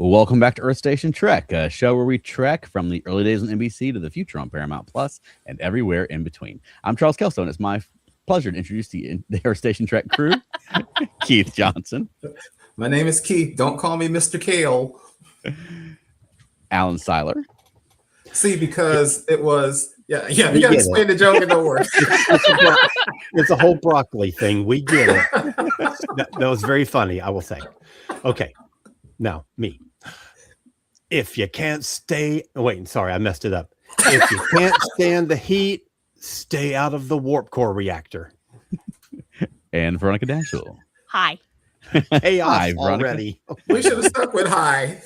Welcome back to Earth Station Trek, a show where we trek from the early days on NBC to the future on Paramount Plus and everywhere in between. I'm Charles Kelso, and it's my pleasure to introduce the Earth Station Trek crew, Keith Johnson. My name is Keith. Don't call me Mr. Kale. Alan Seiler. See, because it was, you got to explain the joke and don't worry. It's a whole broccoli thing. We get it. That was very funny, I will say. Okay, now me. If you can't stay, sorry, I messed it up. If you can't stand the heat, stay out of the warp core reactor. And Veronica Dashel. Hi. Hey, Hi, already. We should have stuck with hi.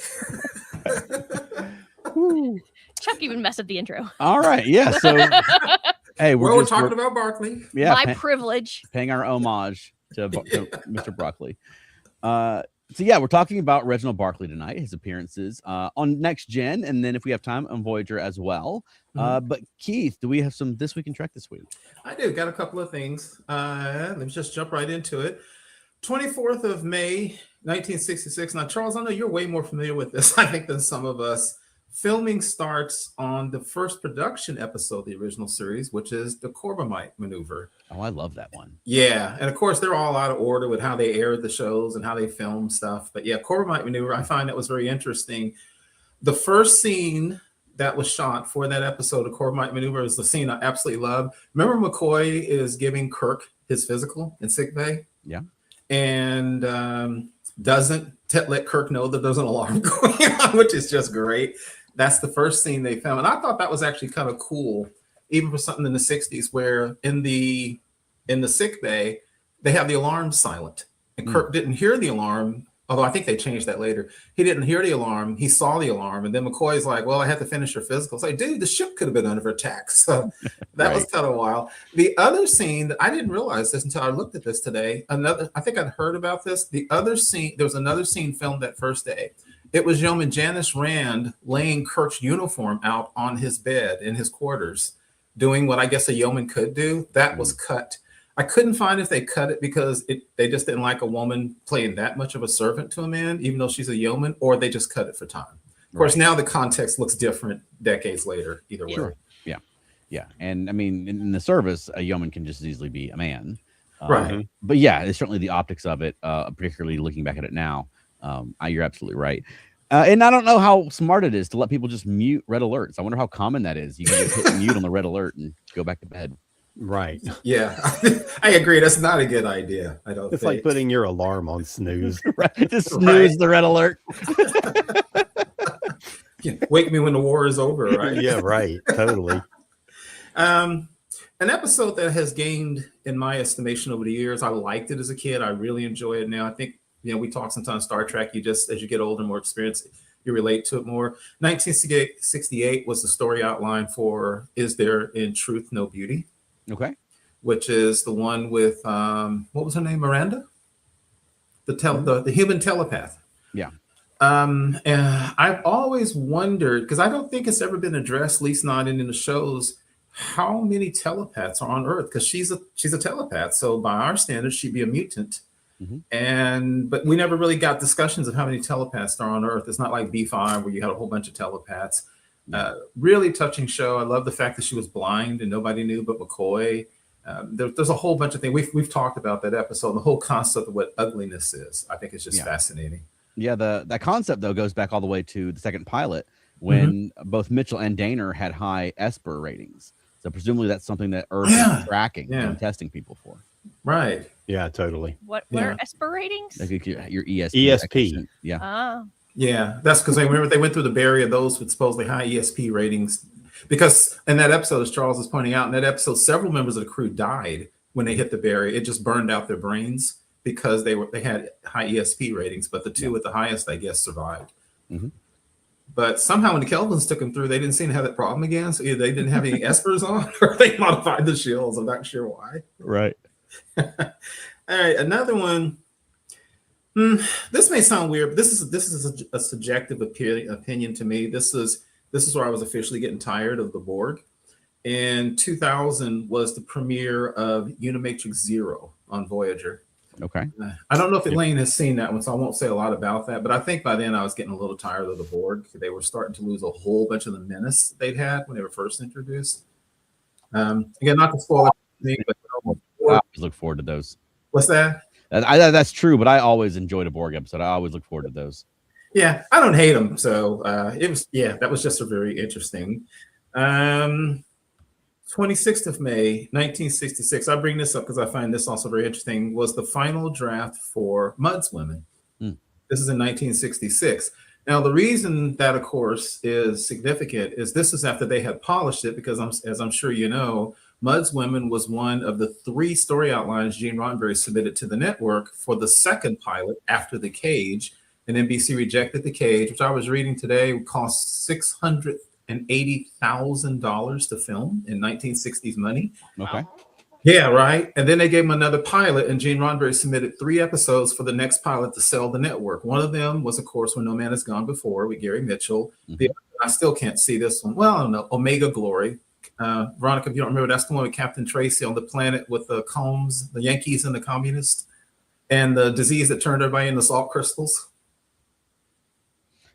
Chuck even messed up the intro. All right, yeah. So, hey, we're talking about Barclay. Yeah, my privilege. Paying our homage to Mr. Barclay. So yeah, we're talking about Reginald Barclay tonight, his appearances on Next Gen, and then if we have time on Voyager as well. But Keith, do we have some This Week in Trek this week? I do. Got a couple of things. Let me just jump right into it. 24th of May, 1966. Now, Charles, I know you're way more familiar with this, I think, than some of us. Filming starts on the first production episode of the original series, which is the Corbomite maneuver. Oh, I love that one. Yeah. And of course, they're all out of order with how they aired the shows and how they filmed stuff. But yeah, Corbomite maneuver, I find that was very interesting. The first scene that was shot for that episode of Corbomite maneuver is the scene I absolutely love. Remember McCoy is giving Kirk his physical in sickbay? Yeah. And doesn't let Kirk know that there's an alarm going on, which is just great. That's the first scene they filmed. And I thought that was actually kind of cool, even for something in the 60s, where in the sick bay, they have the alarm silent. And Kirk didn't hear the alarm, although I think they changed that later. He didn't hear the alarm. He saw the alarm. And then McCoy's like, well, I have to finish your physical. It's like, dude, the ship could have been under attack. So that was kind of wild. The other scene that I didn't realize this until I looked at this today. I think I'd heard about this. The other scene, there was another scene filmed that first day. It was Yeoman Janice Rand laying Kirk's uniform out on his bed in his quarters, doing what I guess a yeoman could do. That was cut. I couldn't find if they cut it because they just didn't like a woman playing that much of a servant to a man, even though she's a yeoman, or they just cut it for time. Of course, now the context looks different decades later, either way. Sure. Yeah. Yeah. And I mean, in the service, a yeoman can just as easily be a man. Right. But yeah, it's certainly the optics of it, particularly looking back at it now. You're absolutely right. And I don't know how smart it is to let people just mute red alerts. I wonder how common that is. You can just hit mute on the red alert and go back to bed. Right. Yeah, I agree. That's not a good idea. I don't think. It's like putting your alarm on snooze. Right. Just snooze the red alert. Wake me when the war is over, right? Yeah, right. Totally. An episode that has gained, in my estimation, over the years. I liked it as a kid. I really enjoy it now. I think, we talk sometimes Star Trek. You just, as you get older, more experience, you relate to it more. 1968 was the story outline for Is There in Truth No Beauty? Okay. Which is the one with, what was her name? Miranda? The human telepath. Yeah. And I've always wondered, because I don't think it's ever been addressed, at least not in the shows, how many telepaths are on Earth? Because she's a telepath. So by our standards, she'd be a mutant. But we never really got discussions of how many telepaths are on Earth. It's not like B5 where you had a whole bunch of telepaths. Really touching show. I love the fact that she was blind and nobody knew but McCoy. There's a whole bunch of things. We've talked about that episode. The whole concept of what ugliness is, I think, is just fascinating. Yeah, that concept though goes back all the way to the second pilot when both Mitchell and Daner had high Esper ratings. So presumably that's something that Earth is tracking and testing people for. Right. Yeah, totally. What are Esper ratings? Like your ESP. Yeah. Yeah, that's because they went through the barrier of those with supposedly high ESP ratings. Because in that episode, as Charles is pointing out, in that episode, several members of the crew died when they hit the barrier. It just burned out their brains because they had high ESP ratings. But the two with the highest, I guess, survived. But somehow when the Kelvins took them through, they didn't seem to have that problem again. So either they didn't have any Espers on or they modified the shields. I'm not sure why. Right. All right, another one. This may sound weird, but this is a subjective opinion to me. This is where I was officially getting tired of the Borg. In 2000 was the premiere of Unimatrix Zero on Voyager. Okay. I don't know if Elaine has seen that one, so I won't say a lot about that. But I think by then I was getting a little tired of the Borg. They were starting to lose a whole bunch of the menace they'd had when they were first introduced. Again, not to spoil it for me, but I always look forward to those. what's that? That's true, but I always enjoyed a Borg episode. I always look forward to those. Yeah, I don't hate them. So that was just a very interesting. 26th of May, 1966. I bring this up because I find this also very interesting, was the final draft for Mudd's Women. This is in 1966. Now, the reason that, of course, is significant is this is after they had polished it, because as I'm sure you know, Mudd's Women was one of the 3 story outlines Gene Roddenberry submitted to the network for the second pilot after The Cage, and NBC rejected The Cage, which I was reading today would cost $680,000 to film in 1960s money. Okay. Yeah, right. And then they gave him another pilot, and Gene Roddenberry submitted 3 episodes for the next pilot to sell the network. One of them was, of course, When No Man Has Gone Before with Gary Mitchell. The other, I still can't see this one. Well, I don't know. Omega Glory. Veronica, if you don't remember, that's the one with Captain Tracy on the planet with the Combs, the Yankees and the Communists, and the disease that turned everybody into salt crystals.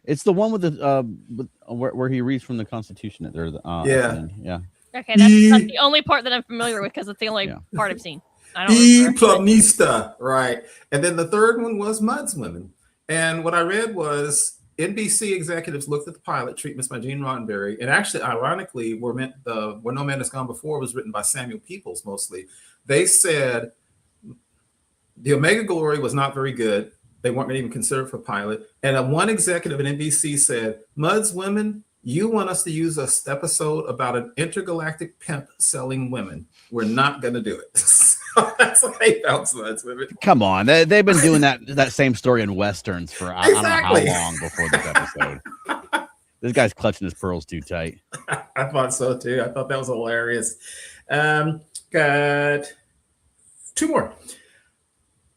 It's the one with the where he reads from the Constitution. At the yeah. Okay, that's the only part that I'm familiar with because it's the only part I've seen. I don't remember. Planista, right? And then the third one was Mudd's Women. And what I read was NBC executives looked at the pilot treatments by Gene Roddenberry, and actually, ironically, When No Man Has Gone Before was written by Samuel Peoples mostly. They said the Omega Glory was not very good. They weren't even considered for pilot. And one executive at NBC said, Mudd's Women, you want us to use an episode about an intergalactic pimp selling women. We're not going to do it. So that's why they found Mudd's Women. Come on. They've been doing that same story in Westerns for I don't know how long before this episode. This guy's clutching his pearls too tight. I thought so too. I thought that was hilarious. Got 2 more.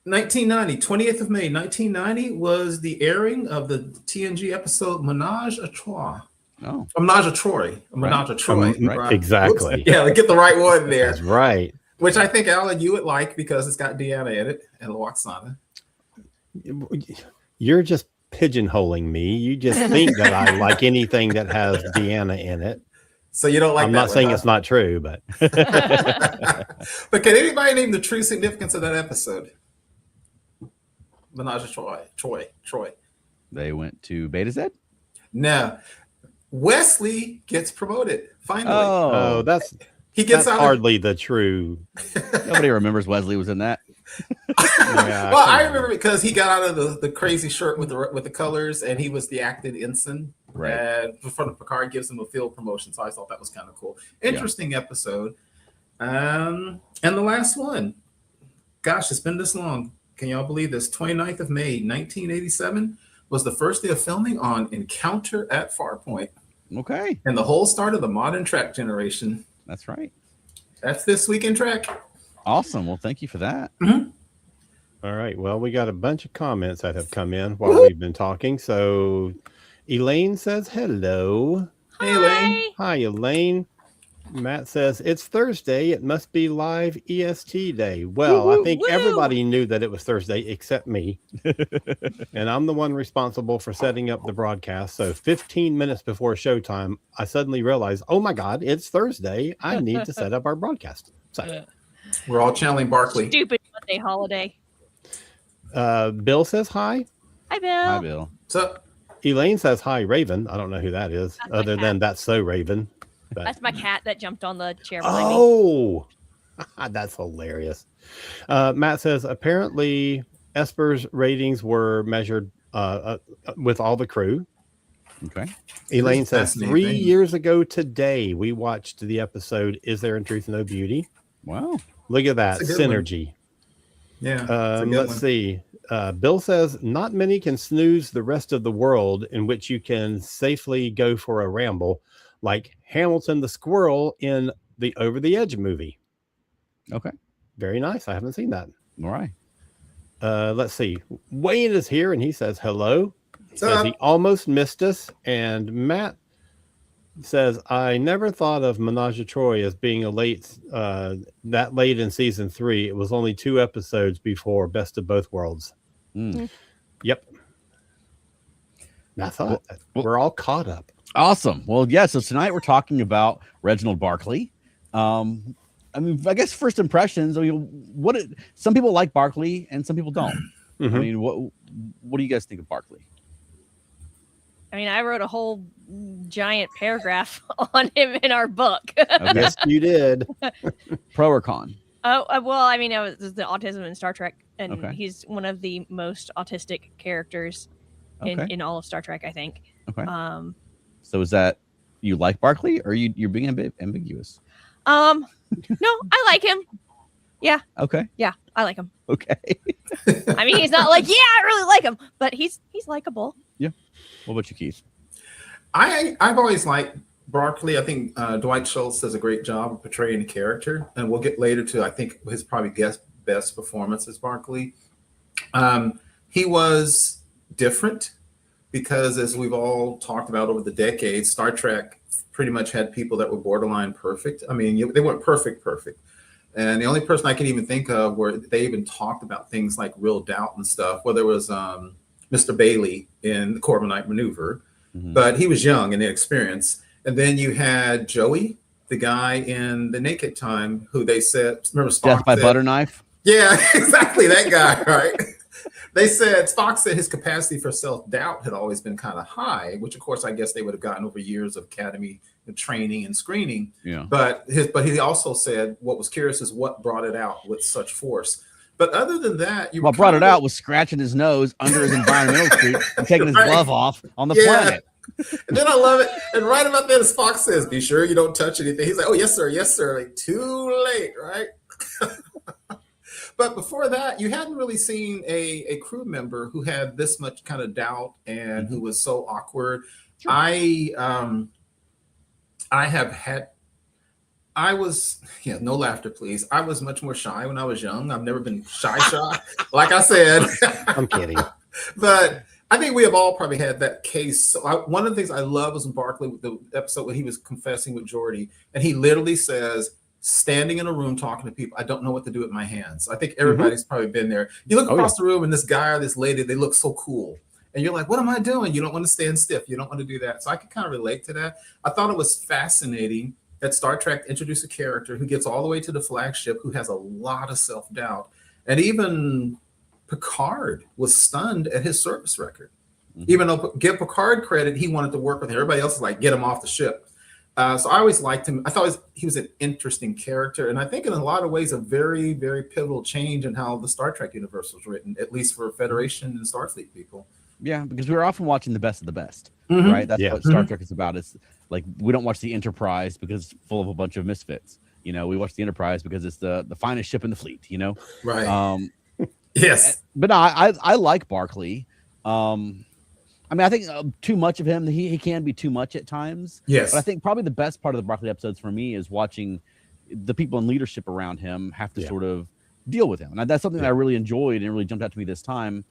1990, 28th of May, 1990 was the airing of the TNG episode Menage a Trois. Oh, Menage a Troy. Menage a Troy. Right. Exactly. Oops. Yeah, get the right one there. That's right. Which I think, Alan, you would like because it's got Deanna in it and Loxana. You're just pigeonholing me. You just think that I like anything that has Deanna in it. So you don't like I'm that not one, saying huh? it's not true, but But can anybody name the true significance of that episode? Menage a Troy. they went to Beta Z. No. Wesley gets promoted finally. oh, that's He gets out. hardly the true. Nobody remembers Wesley was in that. Yeah, Well, I remember because he got out of the crazy shirt with the colors, and he was the acting ensign. Right. And in front of Picard gives him a field promotion, so I thought that was kind of cool. Interesting episode. And the last one. Gosh, it's been this long. Can y'all believe this? 29th of May, 1987 was the first day of filming on Encounter at Farpoint, Okay. and the whole start of the modern Trek generation. That's right. That's this week in Trek. Awesome. Well, thank you for that. All right. Well, we got a bunch of comments that have come in while we've been talking. So Elaine says hello. Hey, Elaine. Hi, Elaine. Matt says it's Thursday. It must be live EST day. Well, I think everybody knew that it was Thursday except me. And I'm the one responsible for setting up the broadcast. So 15 minutes before showtime, I suddenly realized, oh my God, it's Thursday. I need to set up our broadcast. So We're all channeling Barclay. Stupid Monday holiday. Bill says hi. Hi, Bill. Hi, Bill. So Elaine says hi, Raven. I don't know who that is, That's my other cat. than that's so Raven. But That's my cat that jumped on the chair behind me. oh, that's hilarious. Matt says apparently Esper's ratings were measured with all the crew. Okay. Elaine That's says fascinating. 3 years ago today we watched the episode "Is There in Truth No Beauty?" Wow. Look at that That's a good one. synergy. yeah, it's a good Let's one. see. Bill says not many can snooze the rest of the world in which you can safely go for a ramble, like Hamilton the Squirrel in the Over the Edge movie. Okay. Very nice. I haven't seen that. All right. Let's see. Wayne is here and he says hello. What's Says up? he almost missed us. And Matt says, I never thought of Menage a Troy as being that late in season 3. It was only 2 episodes before Best of Both Worlds. Yep. I thought we're all caught up. Awesome. Well, yeah. So tonight we're talking about Reginald Barclay. I mean, I guess first impressions. I mean, some people like Barclay and some people don't. I mean, what do you guys think of Barclay? I mean, I wrote a whole giant paragraph on him in our book. Okay. Yes, you did. Pro or con? Oh, well, I mean, it was the autism in Star Trek, and Okay. he's one of the most autistic characters in all of Star Trek, I think. Okay. So is that you like Barclay, or you're being ambiguous? No, I like him. Yeah. Okay. Yeah, I like him. Okay. I mean, he's not like, yeah, I really like him, but he's likable. Yeah. What about you, Keith? I've always liked Barclay. I think Dwight Schultz does a great job of portraying the character, and we'll get later to, I think, his probably best performance as Barclay. He was different because, as we've all talked about over the decades, Star Trek pretty much had people that were borderline perfect. I mean, they weren't perfect. And the only person I can even think of where they even talked about things like real doubt and stuff, whether it was Mr. Bailey in the Corbomite Maneuver, but he was young and inexperienced. And then you had Joey, the guy in The Naked Time, who they said, remember Spock Death by Butter Knife? Yeah, exactly, that guy, right? They said, Spock said his capacity for self-doubt had always been kind of high, which of course I guess they would have gotten over years of academy training and screening. Yeah. But he also said what was curious is what brought it out with such force. But other than that, what brought it out was scratching his nose under his environmental suit and taking his glove off on the planet. And then I love it. And right about then, Spock says, "Be sure you don't touch anything." He's like, "Oh, yes, sir. Yes, sir." Like, too late, right? But before that, you hadn't really seen a crew member who had this much kind of doubt and who was so awkward. Sure. I was, no laughter, please. I was much more shy when I was young. I've never been shy. Like I said. I'm kidding. But I think we have all probably had that case. So one of the things I love was in Barclay, with the episode when he was confessing with Geordi, and he literally says, standing in a room talking to people, I don't know what to do with my hands. I think everybody's probably been there. You look across the room and this guy or this lady, they look so cool. And you're like, what am I doing? You don't want to stand stiff. You don't want to do that. So I could kind of relate to that. I thought it was fascinating that Star Trek introduced a character who gets all the way to the flagship, who has a lot of self-doubt. And even Picard was stunned at his service record. Even though, give Picard credit, he wanted to work with him. Everybody else is like, get him off the ship. So I always liked him. I thought he was an interesting character. And I think in a lot of ways, a very, very pivotal change in how the Star Trek universe was written, at least for Federation and Starfleet people. Yeah, because we were often watching the best of the best, right? That's what Star Trek is about. It's like, we don't watch the Enterprise because it's full of a bunch of misfits. We watch the Enterprise because it's the finest ship in the fleet, Right. Yes. But no, I like Barclay. I mean, I think too much of him, he can be too much at times. Yes. But I think probably the best part of the Barclay episodes for me is watching the people in leadership around him have to sort of deal with him. And that's something that I really enjoyed and really jumped out to me this time,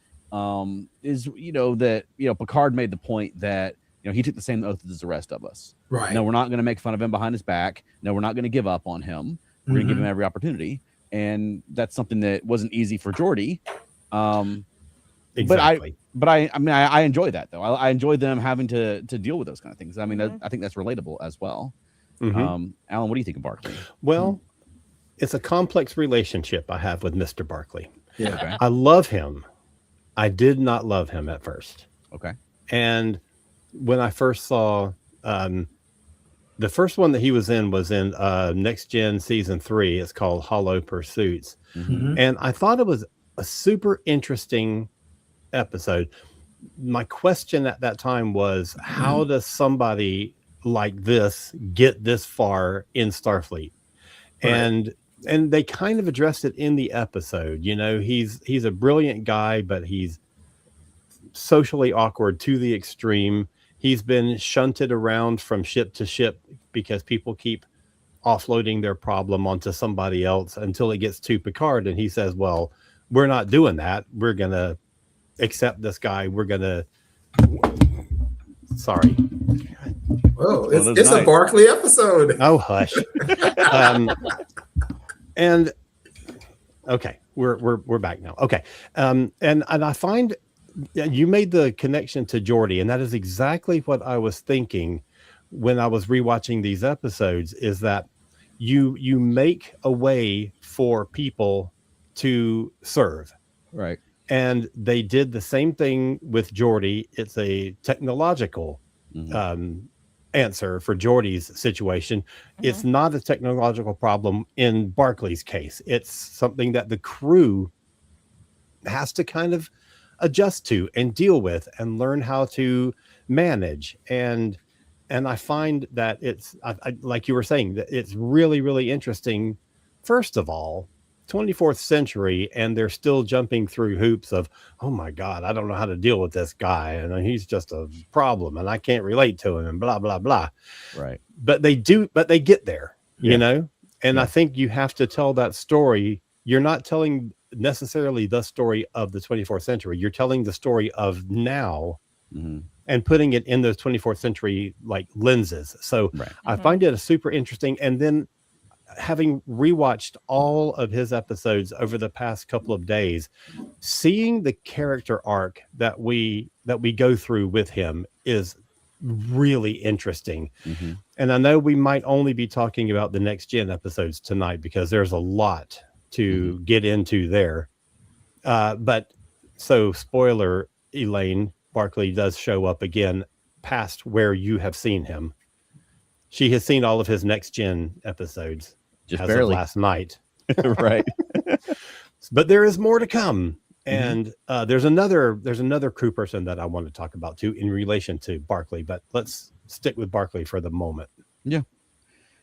is, that, Picard made the point that, he took the same oath as the rest of us. Right. No, we're not going to make fun of him behind his back. No, we're not going to give up on him. We're going to give him every opportunity. And that's something that wasn't easy for Geordi. Exactly. But I enjoy that, though. I enjoy them having to deal with those kind of things. I mean, I think that's relatable as well. Alan, what do you think of Barclay? Well, it's a complex relationship I have with Mr. Barclay. Yeah. Okay. I love him. I did not love him at first. Okay. And when I first saw the first one that he was in Next Gen Season 3. It's called Hollow Pursuits. And I thought it was a super interesting episode. My question at that time was, how does somebody like this get this far in Starfleet? Right. And they kind of addressed it in the episode. He's a brilliant guy, but he's socially awkward to the extreme. He's been shunted around from ship to ship because people keep offloading their problem onto somebody else until it gets to Picard. And he says, well, we're not doing that. We're going to accept this guy. We're going to, sorry. Oh, One of those it's a nights. Barclay episode. Oh, hush. And okay, we're back now. Okay, and I find you made the connection to Geordie, and that is exactly what I was thinking when I was rewatching these episodes. Is that you make a way for people to serve, Right. and they did the same thing with Geordie. It's a technological Mhm. answer for Geordie's situation. It's not a technological problem in Barclay's case. It's something that the crew has to kind of adjust to and deal with and learn how to manage. And I find that it's like you were saying, that it's really, really interesting. First of all, 24th century, and they're still jumping through hoops of, oh my God, I don't know how to deal with this guy, and he's just a problem, and I can't relate to him, and blah blah blah. Right. But they get there, Yeah. you know. And Yeah. I think you have to tell that story. You're not telling necessarily the story of the 24th century. You're telling the story of now, Mhm. and putting it in those 24th century like lenses. So Right. I find it a super interesting. And then having rewatched all of his episodes over the past couple of days, seeing the character arc that we go through with him is really interesting. Mhm. And I know we might only be talking about the next gen episodes tonight because there's a lot to get into there. But so spoiler, Elaine, Barclay does show up again past where you have seen him. She has seen all of his next gen episodes Just as barely. of last night. Right. But there is more to come. And there's another crew person that I want to talk about too in relation to Barclay, but let's stick with Barclay for the moment. Yeah.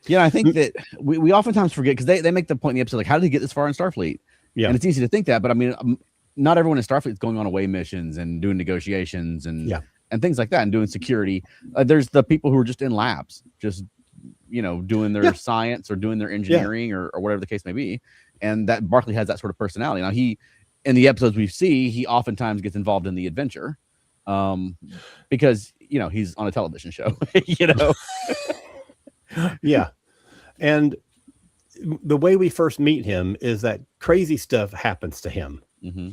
Yeah, I think that we oftentimes forget because they make the point in the episode, like, how did he get this far in Starfleet? Yeah. And it's easy to think that, but I mean, not everyone in Starfleet is going on away missions and doing negotiations and things like that and doing security. There's the people who are just in labs, just, doing their science or doing their engineering or whatever the case may be. And that Barclay has that sort of personality. Now, in the episodes we see, he oftentimes gets involved in the adventure because, he's on a television show, Yeah. And the way we first meet him is that crazy stuff happens to him. Mm-hmm.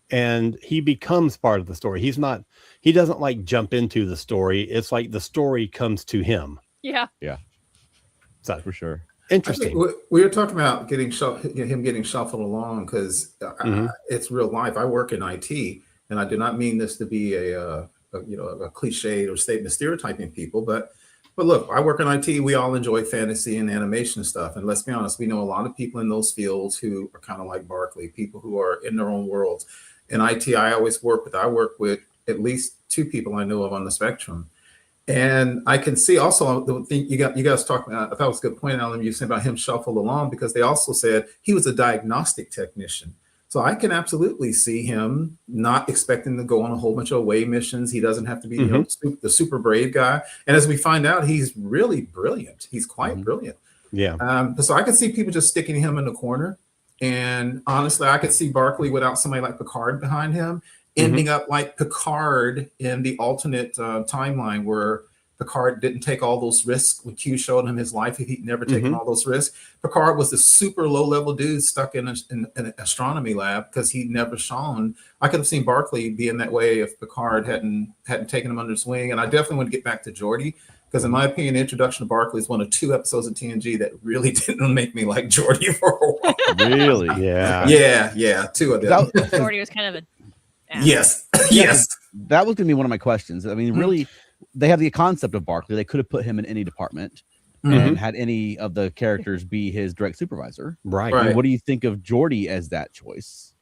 And he becomes part of the story. He doesn't like jump into the story. It's like the story comes to him. Yeah. Yeah. So For sure. interesting. We were talking about him getting shuffled along because it's real life. I work in IT, and I do not mean this to be a cliche or statement stereotyping people, but look, I work in IT. We all enjoy fantasy and animation stuff, and let's be honest, we know a lot of people in those fields who are kind of like Barclay, people who are in their own worlds. In IT, I work with at least two people I know of on the spectrum. And I can see also the thing you guys talking about. I thought it was a good point, Alan, you said about him shuffled along because they also said he was a diagnostic technician. So I can absolutely see him not expecting to go on a whole bunch of away missions. He doesn't have to be the super brave guy. And as we find out, he's really brilliant. He's quite brilliant. Yeah. So I could see people just sticking him in the corner. And honestly, I could see Barclay without somebody like Picard behind him ending up like Picard in the alternate timeline where Picard didn't take all those risks when Q showed him his life. He'd never taken all those risks. Picard was the super low level dude stuck in an astronomy lab because he'd never shone. I could have seen Barclay being that way if Picard hadn't taken him under his wing. And I definitely want to get back to Geordie because in my opinion, the introduction to Barclay is one of two episodes of TNG that really didn't make me like Geordie for a while. Really? Yeah, two of them. Geordie was kind of a Yes. That was going to be one of my questions. I mean, really, they have the concept of Barclay. They could have put him in any department and had any of the characters be his direct supervisor. Right. I mean, what do you think of Geordie as that choice?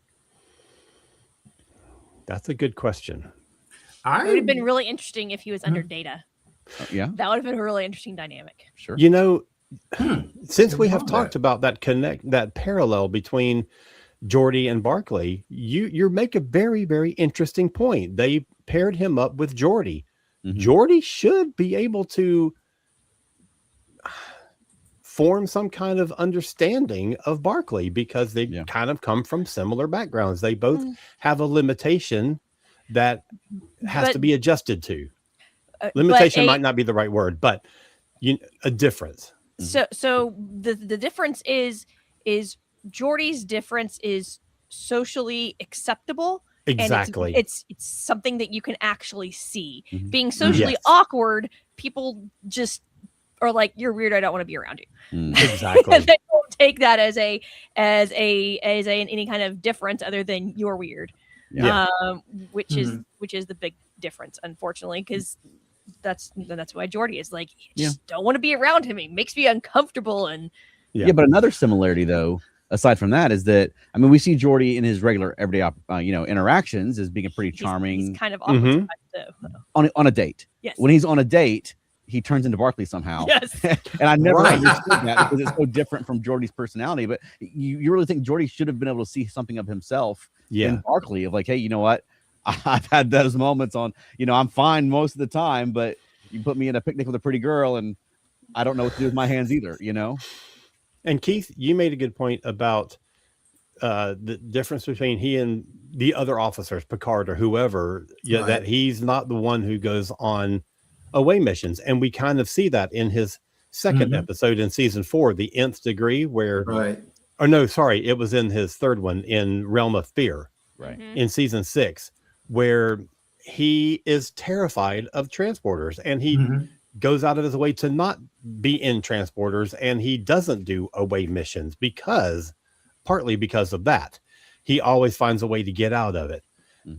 That's a good question. It would have been really interesting if he was under Data. Yeah. That would have been a really interesting dynamic. Sure. Since we have talked about that parallel between Geordie and Barclay, you make a very, very interesting point. They paired him up with Geordie. Geordie should be able to form some kind of understanding of Barclay because they kind of come from similar backgrounds. They both have a limitation that has to be adjusted to. Limitation might not be the right word, but a difference. So the difference is Geordie's difference is socially acceptable. Exactly. And it's something that you can actually see. Mhm. Being socially Yes. awkward, people just are like, "You're weird. I don't want to be around you." Mm. Exactly. They don't take that as any kind of difference other than you're weird. Yeah. Which is the big difference, unfortunately, because that's why Geordie is like, you just don't want to be around him. He makes me uncomfortable. And Yeah, but another similarity, though, aside from that, is that we see Geordie in his regular everyday, interactions as being a pretty charming, he's kind of awkward though. on a date. Yes. When he's on a date, he turns into Barclay somehow. Yes. And I never Right. understood that because it's so different from Geordie's personality. But you really think Geordie should have been able to see something of himself in Barclay of like, hey, you know what? I've had those moments on, I'm fine most of the time, but you put me in a picnic with a pretty girl and I don't know what to do with my hands either, And Keith, you made a good point about the difference between he and the other officers, Picard or whoever, that he's not the one who goes on away missions. And we kind of see that in his second episode in season 4, the Nth Degree, where, or no, sorry, it was in his third one in Realm of Fear, right, in season 6, where he is terrified of transporters and he goes out of his way to not be in transporters, and he doesn't do away missions partly because of that. He always finds a way to get out of it.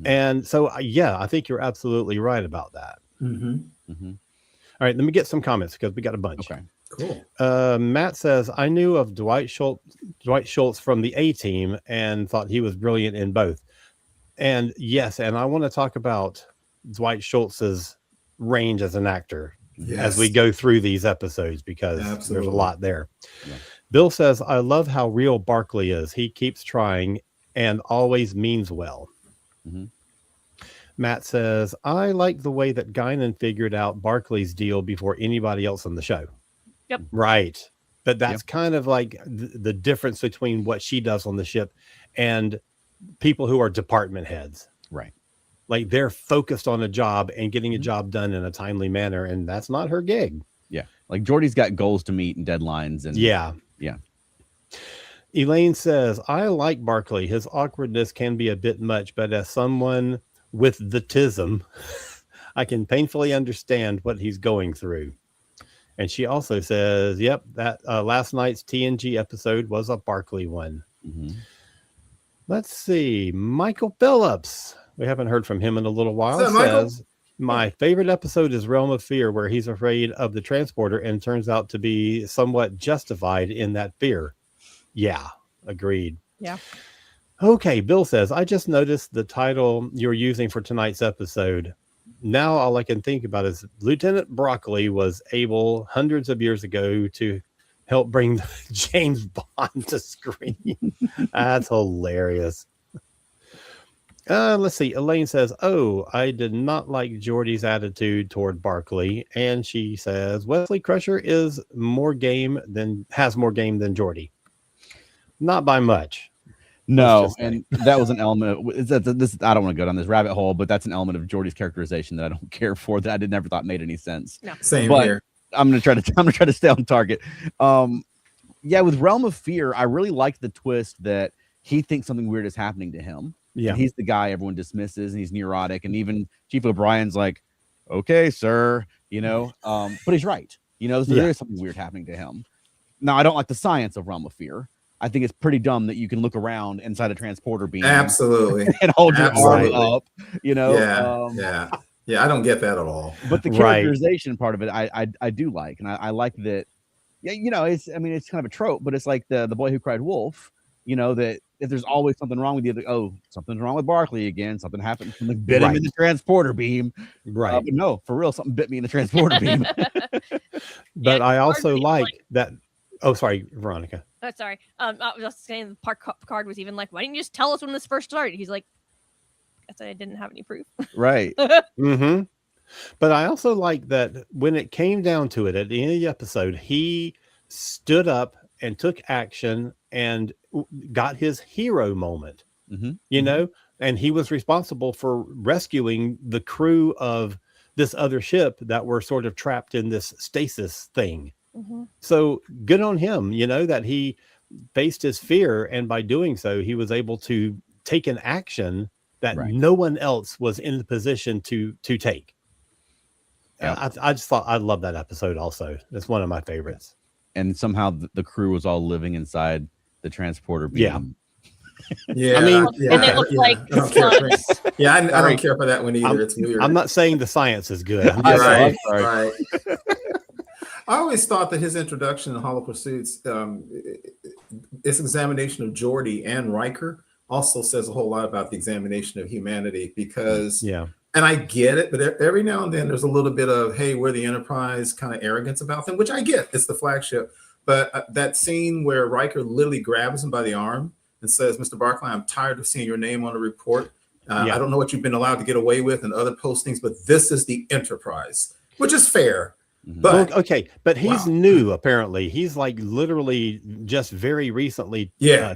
And so, I think you're absolutely right about that. All right, let me get some comments because we got a bunch. Okay, cool. Matt says, I knew of Dwight Schultz from the A-Team and thought he was brilliant in both. And yes, and I want to talk about Dwight Schultz's range as an actor as we go through these episodes, because there's a lot there. Yeah. Bill says, I love how real Barclay is. He keeps trying and always means well. Matt says, I like the way that Guinan figured out Barclay's deal before anybody else on the show. Yep. Right. But that's kind of like the difference between what she does on the ship and people who are department heads. Right. Like they're focused on a job and getting a job done in a timely manner. And that's not her gig. Yeah. Like Geordie's got goals to meet and deadlines. And yeah. Elaine says, I like Barclay. His awkwardness can be a bit much, but as someone with the tism, I can painfully understand what he's going through. And she also says, yep, that last night's TNG episode was a Barclay one. Let's see. Michael Phillips. We haven't heard from him in a little while. Says, my favorite episode is Realm of Fear, where he's afraid of the transporter and turns out to be somewhat justified in that fear. Yeah, agreed. Yeah. Okay, Bill says, I just noticed the title you're using for tonight's episode. Now all I can think about is Lieutenant Barclay was able hundreds of years ago to help bring James Bond to screen. That's hilarious. Let's see. Elaine says, oh, I did not like Geordie's attitude toward Barclay. And she says, Wesley Crusher has more game than Geordie. Not by much. No, and that was an element of this. I don't want to go down this rabbit hole, but that's an element of Geordie's characterization that I don't care for, that I never thought made any sense. No. Same but here. I'm gonna try to stay on target. With Realm of Fear, I really like the twist that he thinks something weird is happening to him. Yeah, and he's the guy everyone dismisses, and he's neurotic, and even Chief O'Brien's like, "Okay, sir," but he's right. So there is something weird happening to him. Now, I don't like the science of Realm of Fear. I think it's pretty dumb that you can look around inside a transporter beam, absolutely, and hold your arm up. Yeah, I don't get that at all. But the characterization part of it, I do like, and I like that. Yeah, it's kind of a trope, but it's like the boy who cried wolf. That if there's always something wrong with you, something's wrong with Barclay again. Something happened. Something bit him in the transporter beam. Right. But no, for real, something bit me in the transporter beam. But I also like that. Oh, sorry, Veronica. Oh, sorry. I was just saying Picard was even like, why didn't you just tell us when this first started? He's like, I said I didn't have any proof. Right. But I also like that when it came down to it at the end of the episode, he stood up and took action and got his hero moment, and he was responsible for rescuing the crew of this other ship that were sort of trapped in this stasis thing. Mm-hmm. So good on him, that he faced his fear, and by doing so, he was able to take an action that Right. no one else was in the position to take. Yep. I just thought I love that episode. Also, it's one of my favorites. And somehow the crew was all living inside the transporter beam. Yeah. Yeah, I mean, and they look like I don't care for, slugs. I don't care for that one either. It's weird. I'm not saying the science is good. I'm just Right. saying, Sorry. Right. I always thought that his introduction in Hollow Pursuits, its examination of Geordi and Riker, also says a whole lot about the examination of humanity, because, yeah, and I get it, but every now and then there's a little bit of, hey, we're the Enterprise kind of arrogance about them, which I get. It's the flagship. But that scene where Riker literally grabs him by the arm and says, Mr. Barclay, I'm tired of seeing your name on the report. I don't know what you've been allowed to get away with and other postings, but this is the Enterprise, which is fair. But okay, but he's new. Apparently, he's like literally just very recently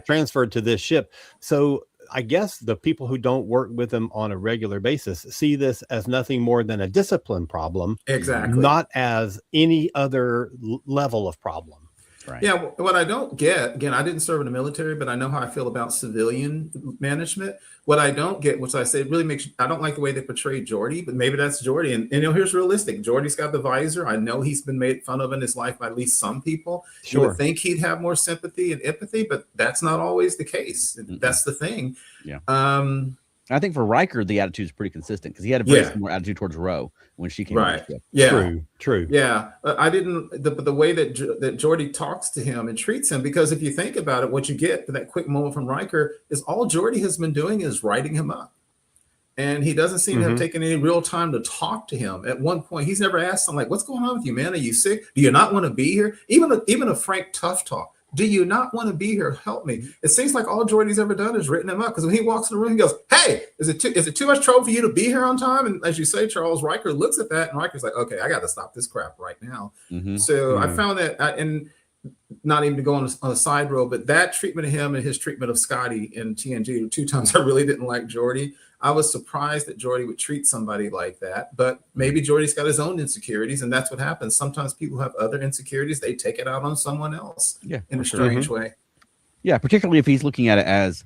transferred to this ship. So I guess the people who don't work with him on a regular basis see this as nothing more than a discipline problem, exactly, not as any other level of problem. Right. Yeah, what I don't get, again, I didn't serve in the military, but I know how I feel about civilian management. What I don't get, which I say really makes, I don't like the way they portray Geordi, but maybe that's Geordi. And here's realistic. Geordi's got the visor. I know he's been made fun of in his life by at least some people. Sure. You would think he'd have more sympathy and empathy, but that's not always the case. That's the thing. Yeah. I think for Riker, the attitude is pretty consistent, because he had a very similar attitude towards Ro when she came. Right. On the ship. Yeah. True. Yeah. I didn't, the way that Geordi talks to him and treats him, because if you think about it, what you get for that quick moment from Riker is all Geordi has been doing is writing him up. And he doesn't seem to have taken any real time to talk to him. At one point, he's never asked him, like, what's going on with you, man? Are you sick? Do you not want to be here? Even a frank, tough talk. Do you not want to be here? Help me. It seems like all Geordi's ever done is written him up, because when he walks in the room, he goes, hey, is it too much trouble for you to be here on time? And as you say, Charles, Riker looks at that, and Riker's like, okay, I got to stop this crap right now. So I found that, and not even to go on a side road, but that treatment of him and his treatment of Scotty in TNG, 2 times I really didn't like Geordi. I was surprised that Geordi would treat somebody like that, but maybe Geordi's got his own insecurities, and that's what happens. Sometimes people have other insecurities. They take it out on someone else in a strange way. Yeah, particularly if he's looking at it as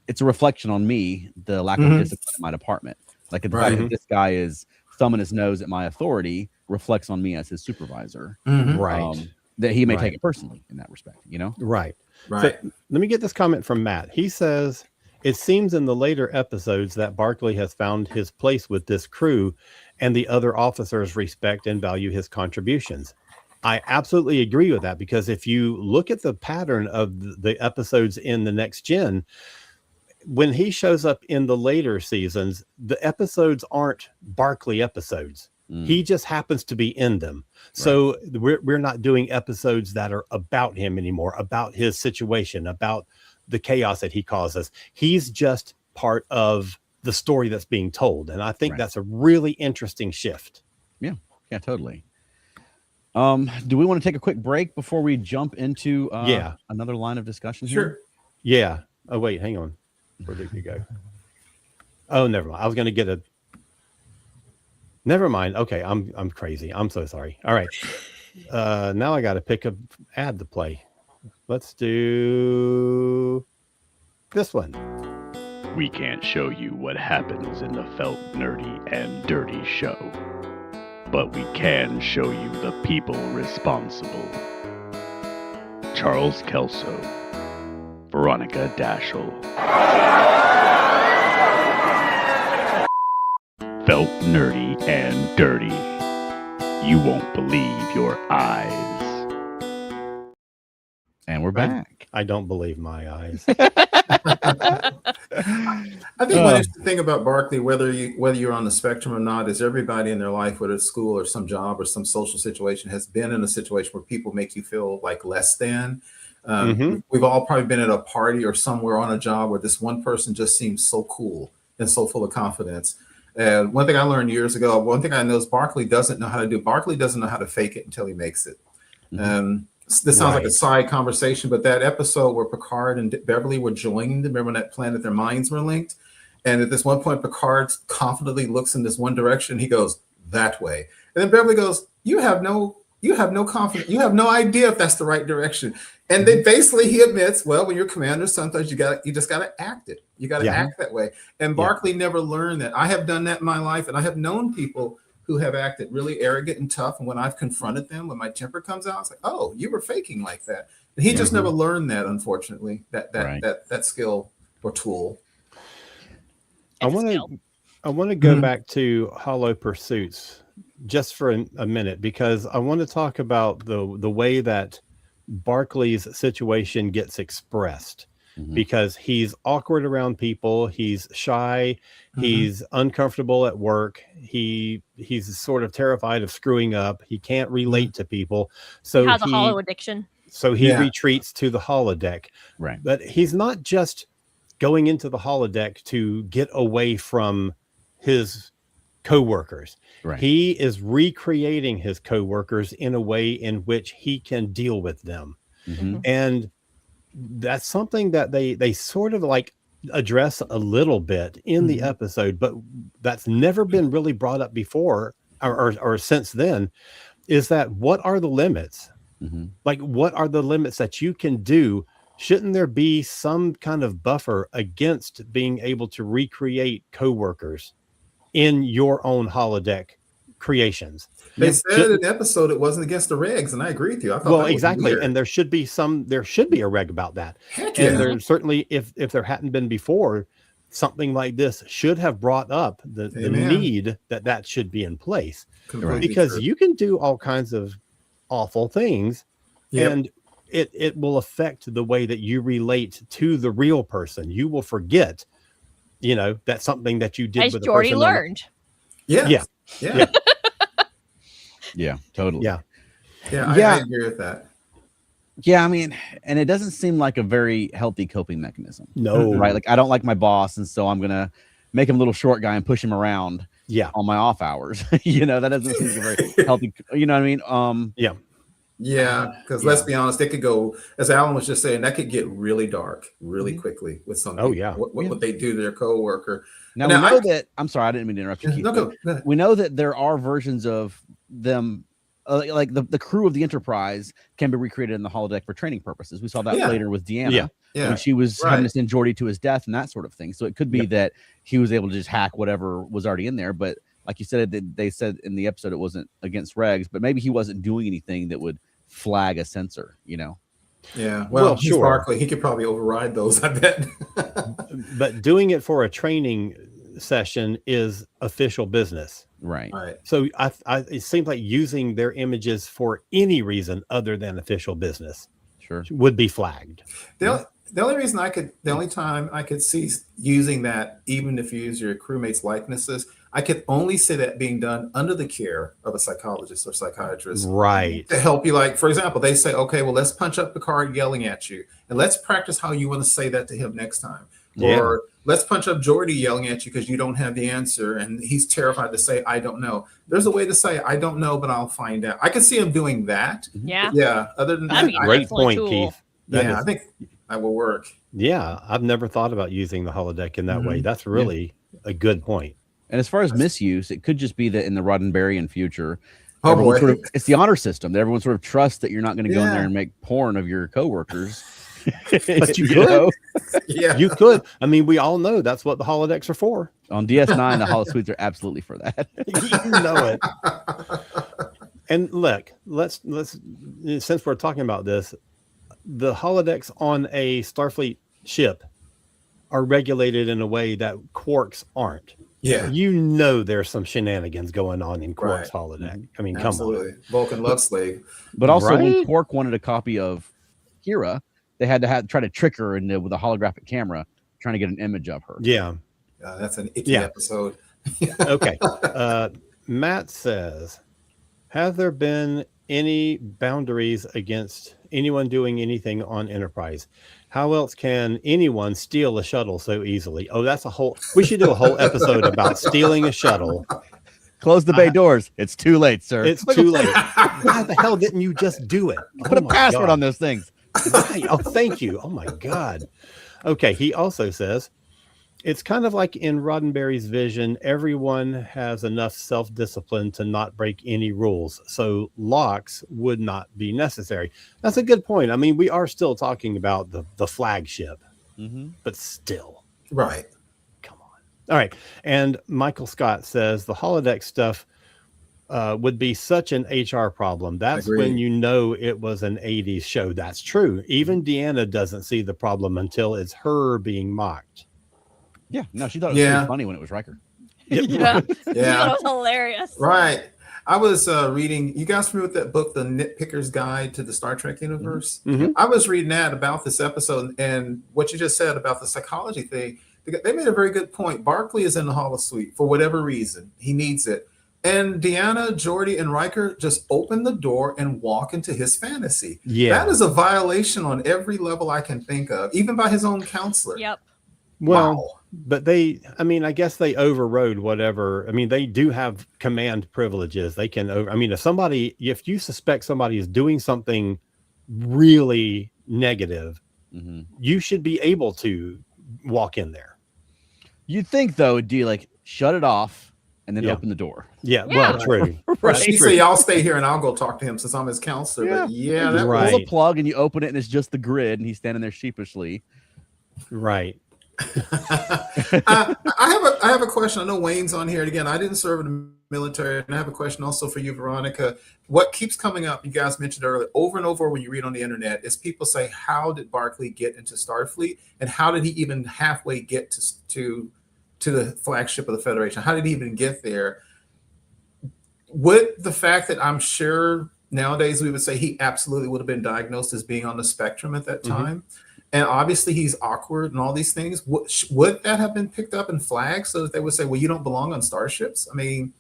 it's a reflection on me, the lack of discipline in my department. Like the fact that this guy is thumbing his nose at my authority reflects on me as his supervisor. Right. That he may take it personally in that respect, Right. Right. So, let me get this comment from Matt. He says, it seems in the later episodes that Barclay has found his place with this crew, and the other officers respect and value his contributions. I absolutely agree with that, because if you look at the pattern of the episodes in the Next Gen, when he shows up in the later seasons, the episodes aren't Barclay episodes. He just happens to be in them. So we're not doing episodes that are about him anymore, about his situation, about the chaos that he causes. He's just part of the story that's being told. And I think that's a really interesting shift. Yeah, totally. Do we want to take a quick break before we jump into another line of discussion here? Sure. Yeah. Oh, wait, hang on. Where did you go? Oh, never mind. I was going to get a... Never mind. Okay, I'm crazy. I'm so sorry. All right. Now I got to pick an ad to play. Let's do this one. We can't show you what happens in the Felt Nerdy and Dirty show, but we can show you the people responsible. Charles Kelso, Veronica Dashel. Felt Nerdy and Dirty. You won't believe your eyes. And we're back. I don't believe my eyes. I think one interesting thing about Barclay, whether you're on the spectrum or not, is everybody in their life, whether it's school or some job or some social situation, has been in a situation where people make you feel like less than. We've all probably been at a party or somewhere on a job where this one person just seems so cool and so full of confidence. And one thing I learned years ago, one thing I know is Barclay doesn't know how to do. Barclay doesn't know how to fake it until he makes it. This sounds like a side conversation, but that episode where Picard and Beverly were joined, remember when that planet, their minds were linked? And at this one point, Picard confidently looks in this one direction. He goes, that way. And then Beverly goes, you have no confidence. You have no idea if that's the right direction. And then basically he admits, well, when you're commander, sometimes you just got to act it. You got to act that way. And Barclay never learned that. I have done that in my life, and I have known people who have acted really arrogant and tough. And when I've confronted them, when my temper comes out, it's like, oh, you were faking like that. And he just never learned that, unfortunately, that skill or tool. I want to go back to Hollow Pursuits just for a minute, because I want to talk about the way that Barclay's situation gets expressed, because he's awkward around people, he's shy, he's uncomfortable at work, he's sort of terrified of screwing up, he can't relate to people, so he has a hollow addiction. So he retreats to the holodeck. Right. But he's not just going into the holodeck to get away from his co-workers. Right. He is recreating his co-workers in a way in which he can deal with them. And that's something that they sort of like address a little bit in the episode, but that's never been really brought up before or since then, is that what are the limits? Like, what are the limits that you can do? Shouldn't there be some kind of buffer against being able to recreate co-workers in your own holodeck creations? They said in the episode it wasn't against the regs, and I agree with you. I thought well, that was exactly, weird. and there should be a reg about that. Heck And yeah. there certainly, if there hadn't been before, something like this should have brought up the need that should be in place. Completely Because true. you can do all kinds of awful things, and it will affect the way that you relate to the real person. You will forget, that's something that you did As with the Jordy person. learned. Yeah, Totally. Yeah. I agree with that. Yeah, I mean, and it doesn't seem like a very healthy coping mechanism. No. Right? Like, I don't like my boss, and so I'm gonna make him a little short guy and push him around on my off hours. That doesn't seem like a very healthy, you know what I mean? Because let's be honest, it could go, as Alan was just saying, that could get really dark really quickly with some people. What they do to their coworker. Now we know that, I'm sorry, I didn't mean to interrupt you, Keith, No, go ahead. we know that there are versions of them, like the crew of the Enterprise can be recreated in the holodeck for training purposes. We saw that later with Deanna when she was having to send Geordi to his death and that sort of thing. So it could be that he was able to just hack whatever was already in there. But like you said, they said in the episode it wasn't against regs, but maybe he wasn't doing anything that would flag a censor, Yeah, well, he's sure. Barclay. He could probably override those, I bet. But doing it for a training session is official business. Right. So it seems like using their images for any reason other than official business would be flagged. The only time I could see using that, even if you use your crewmates' likenesses, I could only see that being done under the care of a psychologist or psychiatrist. Right. To help you, like, for example, they say, okay, well, let's punch up Picard yelling at you, and let's practice how you want to say that to him next time. Or let's punch up Geordi yelling at you because you don't have the answer, and he's terrified to say, I don't know. There's a way to say, I don't know, but I'll find out. I can see him doing that. Yeah. Yeah. Other than That'd that, be a Great point, tool. Keith. I think that will work. Yeah, I've never thought about using the holodeck in that way. That's really a good point. And as far as misuse, it could just be that in the Roddenberryan future, boy. it's the honor system that everyone sort of trusts that you're not going to go in there and make porn of your coworkers. But you could. Yeah. You could. I mean, we all know that's what the holodecks are for. On DS9, the holo suites are absolutely for that. You know it. And look, let's since we're talking about this, the holodecks on a Starfleet ship are regulated in a way that Quark's aren't. Yeah. There's some shenanigans going on in Quark's holodeck. I mean, Absolutely. come on. Vulcan love slave. But also, when Right? Quark wanted a copy of Kira, they had to try to trick her with a holographic camera, trying to get an image of her. Yeah. That's an icky episode. Okay. Matt says, have there been any boundaries against anyone doing anything on Enterprise? How else can anyone steal a shuttle so easily? Oh, we should do a whole episode about stealing a shuttle. Close the bay doors. It's too late, sir. It's too late. Why the hell didn't you just do it? Put a password on those things. Oh, thank you. Oh my God. Okay. He also says, It's kind of like in Roddenberry's vision, everyone has enough self-discipline to not break any rules. So locks would not be necessary. That's a good point. I mean, we are still talking about the flagship, but still. Right. Come on. All right. And Michael Scott says the holodeck stuff would be such an HR problem. That's when you know it was an 80s show. That's true. Even Deanna doesn't see the problem until it's her being mocked. Yeah, no, she thought it was pretty funny when it was Riker. Yeah, she thought it was hilarious. Right. I was reading. You guys familiar with that book, The Nitpicker's Guide to the Star Trek Universe? I was reading that about this episode, and what you just said about the psychology thing. They made a very good point. Barclay is in the holosuite for whatever reason. He needs it. And Deanna, Geordi, and Riker just open the door and walk into his fantasy. Yeah. That is a violation on every level I can think of, even by his own counselor. Yep. Well, but I guess they overrode whatever. I mean, they do have command privileges. They can if you suspect somebody is doing something really negative, you should be able to walk in there. You'd think, though, it'd be like, shut it off and then open the door. Yeah. Well, true. Right. She say, y'all stay here and I'll go talk to him since I'm his counselor. But that was a plug and you open it and it's just the grid and he's standing there sheepishly. Right. I have a question. I know Wayne's on here. And again, I didn't serve in the military, and I have a question also for you, Veronica. What keeps coming up, you guys mentioned earlier, over and over when you read on the internet, is people say, how did Barclay get into Starfleet, and how did he even halfway get to the flagship of the Federation? How did he even get there? With the fact that I'm sure nowadays we would say he absolutely would have been diagnosed as being on the spectrum at that time. And obviously he's awkward and all these things. Would that have been picked up in flags so that they would say, well, you don't belong on starships? I mean,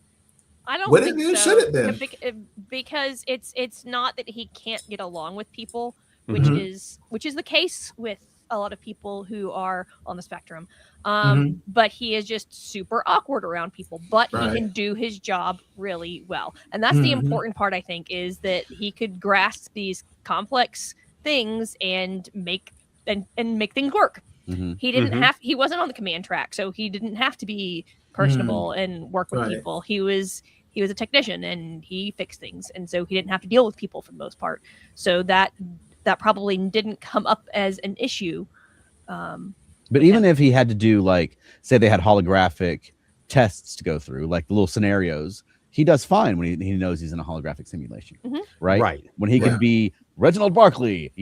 I don't would think it be, so. should it been? Because it's not that he can't get along with people, which is the case with a lot of people who are on the spectrum. But he is just super awkward around people, but he can do his job really well. And that's the important part, I think, is that he could grasp these complex things and make things work. He didn't he wasn't on the command track, so he didn't have to be personable and work with people. He was a technician and he fixed things, and so he didn't have to deal with people for the most part. So that probably didn't come up as an issue. But even if he had to do, like, say they had holographic tests to go through, like the little scenarios, he does fine when he knows he's in a holographic simulation, right? When he can be Reginald Barclay,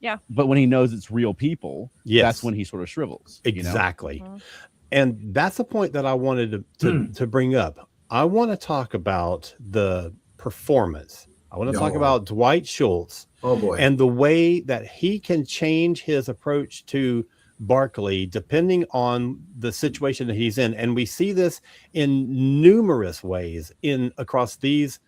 Yeah. But when he knows it's real people, that's when he sort of shrivels. Exactly. And that's a point that I wanted to bring up. I want to talk about the performance. I want to talk about Dwight Schultz. Oh boy. And the way that he can change his approach to Barclay depending on the situation that he's in. And we see this in numerous ways across these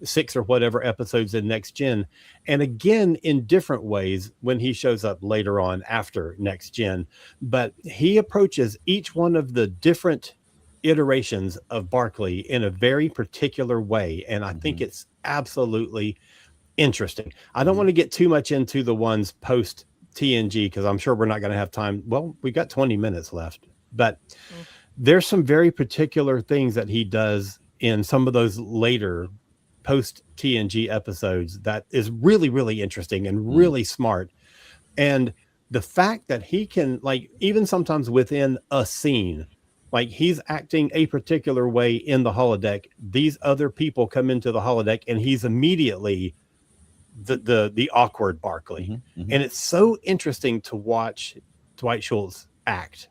6 or whatever episodes in Next Gen, and again in different ways when he shows up later on after Next Gen. But he approaches each one of the different iterations of Barclay in a very particular way, and I think it's absolutely interesting. I don't want to get too much into the ones post TNG because I'm sure we're not going to have time. Well, we've got 20 minutes left, but there's some very particular things that he does in some of those later post TNG episodes that is really, really interesting and really smart. And the fact that he can, like, even sometimes within a scene, like he's acting a particular way in the holodeck, these other people come into the holodeck and he's immediately the awkward Barclay. And it's so interesting to watch Dwight Schultz act.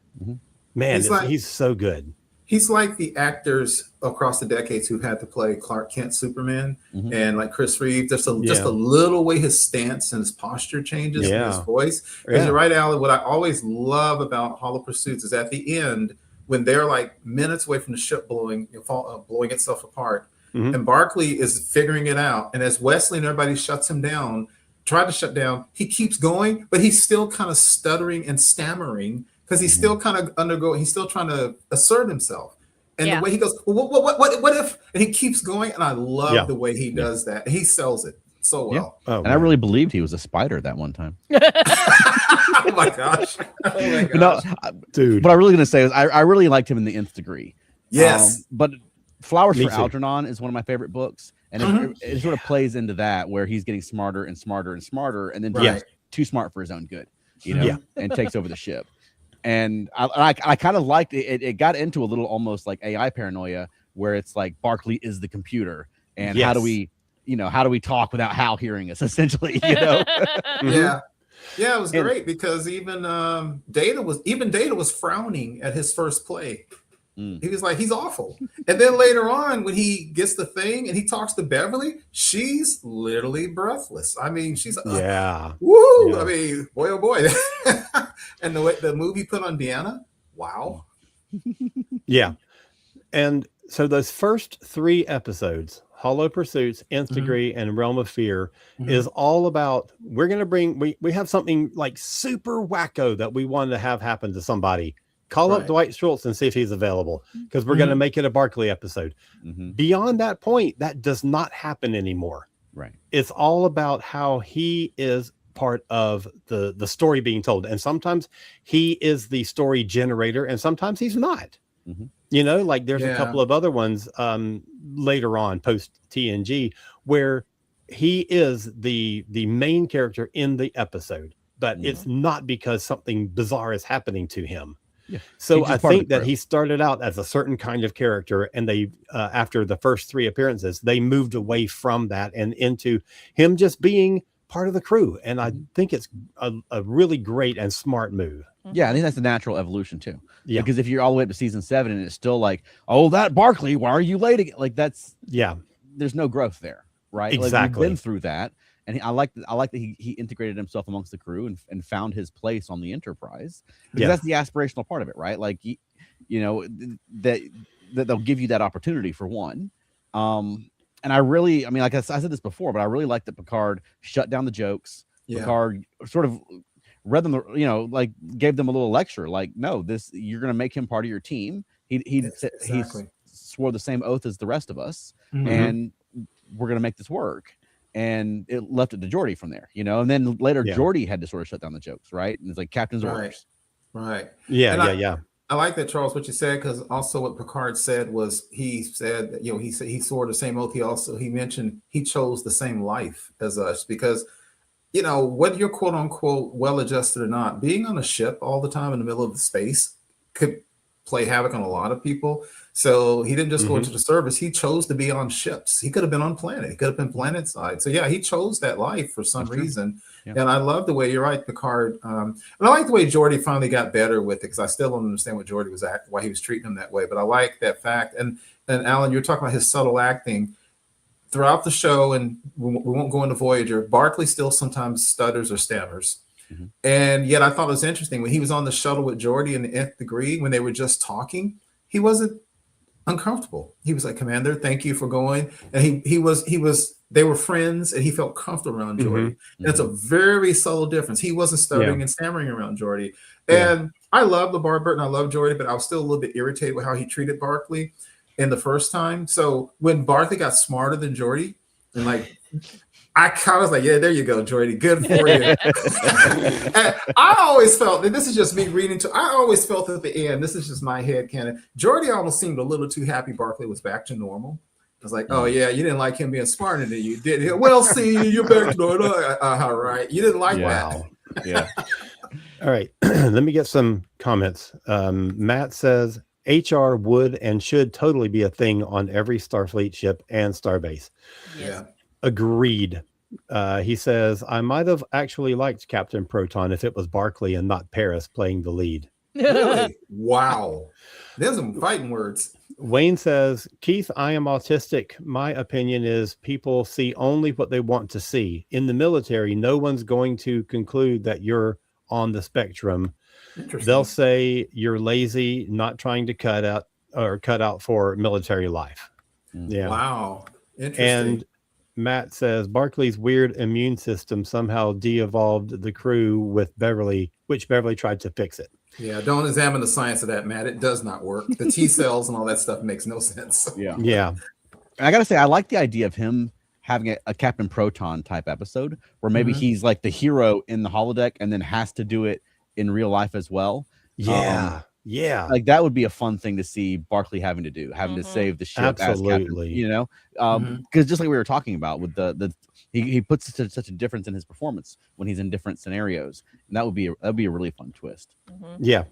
Man, he's so good. He's like the actors across the decades who had to play Clark Kent Superman, and like Chris Reeve, just a little way his stance and his posture changes and his voice. Because you're right, Alan, what I always love about Hollow Pursuits is at the end, when they're like minutes away from the ship blowing itself apart, and Barclay is figuring it out. And as Wesley and everybody shuts him down, tried to shut down, he keeps going, but he's still kind of stuttering and stammering because he's still kind of he's still trying to assert himself. And the way he goes, what if, and he keeps going. And I love the way he does that. And he sells it so well. Oh, And I really believed he was a spider that one time. Oh my gosh. Oh my But no, gosh. dude. what I really going to say is I really liked him in the Nth Degree. Yes. But Flowers Me for too. Algernon is one of my favorite books, and it sort of plays into that where he's getting smarter and smarter and smarter, and then Right. he's too smart for his own good, you know, Yeah. and takes over the ship. And I kind of liked it. It got into a little almost like AI paranoia, where it's like Barclay is the computer, and how do we talk without Hal hearing us? Essentially, you know. Yeah. Yeah, it was And- great because even Data was frowning at his first play. He was like, he's awful. And then later on, when he gets the thing and he talks to Beverly, she's literally breathless. I mean, she's Yeah. woo! Yeah. I mean, boy, oh boy. And the movie put on Deanna, wow. Yeah. And so those first 3 episodes, Hollow Pursuits, Nth Degree, and Realm of Fear, is all about we're going to bring, we have something like super wacko that we want to have happen to somebody. Call up Right. Dwight Schultz and see if he's available, because we're going to make it a Barclay episode. Beyond that point, that does not happen anymore. Right. It's all about how he is part of the story being told. And sometimes he is the story generator and sometimes he's not. You know, like there's a couple of other ones later on post TNG where he is the main character in the episode, but it's not because something bizarre is happening to him. Yeah. So He's I just part of think the that crew. he started out as a certain kind of character, and they after the first 3 appearances, they moved away from that and into him just being part of the crew. And I think it's a really great and smart move. Yeah, I think that's the natural evolution too. Yeah. Because if you're all the way up to season 7 and it's still like, oh, that Barclay, why are you late again? Like there's no growth there, right? Like, Exactly. we've been through that. And I like that he integrated himself amongst the crew and found his place on the Enterprise. Because that's the aspirational part of it, right? Like you know, that they'll give you that opportunity for one. And I mean, like I said this before, but I really like that Picard shut down the jokes. Yeah. Picard sort of read them, you know, like gave them a little lecture, like, no, you're going to make him part of your team. He swore the same oath as the rest of us, and we're going to make this work. And it left it to Geordi from there, you know. And then later, Geordi had to sort of shut down the jokes, right? And it's like captain's orders. Right. Yeah. I like that, Charles, what you said, because also what Picard said was he said that, you know, he said he swore the same oath. He mentioned he chose the same life as us because, you know, whether you're quote unquote well adjusted or not, being on a ship all the time in the middle of the space could play havoc on a lot of people. So he didn't just go into the service. He chose to be on ships. He could have been on planet. He could have been planet side. So yeah, he chose that life for some reason. Yeah. And I love the way you're right, Picard. And I like the way Geordi finally got better with it, because I still don't understand what Geordi was why he was treating him that way. But I like that fact. And Alan, you're talking about his subtle acting throughout the show, and we won't go into Voyager. Barclay still sometimes stutters or stammers. And yet I thought it was interesting when he was on the shuttle with Geordi in the Nth Degree, when they were just talking, he wasn't uncomfortable. He was like, Commander, thank you for going. And they were friends and he felt comfortable around Geordi. And it's a very subtle difference. He wasn't stuttering and stammering around Geordi. And I love LeVar Burton. I love Geordi, but I was still a little bit irritated with how he treated Barclay in the first time. So when Barclay got smarter than Geordi, and like, I kind of was like, yeah, there you go, Geordi. Good for you. And I always felt, and this is just me reading I always felt at the end, this is just my head canon, Geordi almost seemed a little too happy Barclay was back to normal. I was like, oh yeah, you didn't like him being smarter than you did. Well, see, you're back to normal. All right. You didn't like that. Yeah. All right. Let me get some comments. Matt says, HR would and should totally be a thing on every Starfleet ship and starbase. Yeah. Agreed. He says, I might have actually liked Captain Proton if it was Barclay and not Paris playing the lead. Really? Wow. There's some fighting words. Wayne says, Keith, I am autistic. My opinion is people see only what they want to see. In the military, no one's going to conclude that you're on the spectrum. They'll say you're lazy, not trying to cut out for military life. Yeah. Wow. Interesting. And Matt says Barclay's weird immune system somehow de-evolved the crew with Beverly, which Beverly tried to fix it. Yeah, don't examine the science of that, Matt. It does not work. The T cells and all that stuff makes no sense. Yeah. Yeah. And I got to say, I like the idea of him having a Captain Proton type episode where maybe Mhm. he's like the hero in the holodeck and then has to do it in real life as well. Yeah. Yeah. Like that would be a fun thing to see Barclay having to do, having to Mhm. save the ship as captain, Absolutely. you know, Mhm. because just like we were talking about with he puts such a difference in his performance when he's in different scenarios, and that'd be a really fun twist. Mhm. Yeah.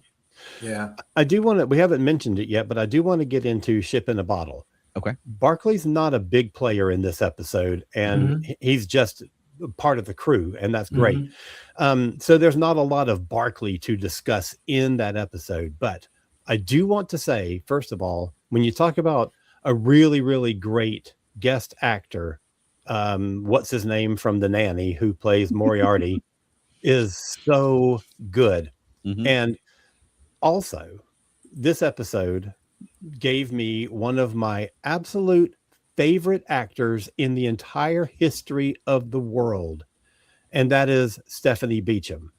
Yeah. I do want to, we haven't mentioned it yet, but I do want to get into Ship in a Bottle. Okay. Barclay's not a big player in this episode, and he's just part of the crew, and that's great. So there's not a lot of Barclay to discuss in that episode, but I do want to say, first of all, when you talk about a really, really great guest actor, what's his name from The Nanny, who plays Moriarty, is so good. Mhm. And also, this episode gave me one of my absolute favorite actors in the entire history of the world, and that is Stephanie Beacham,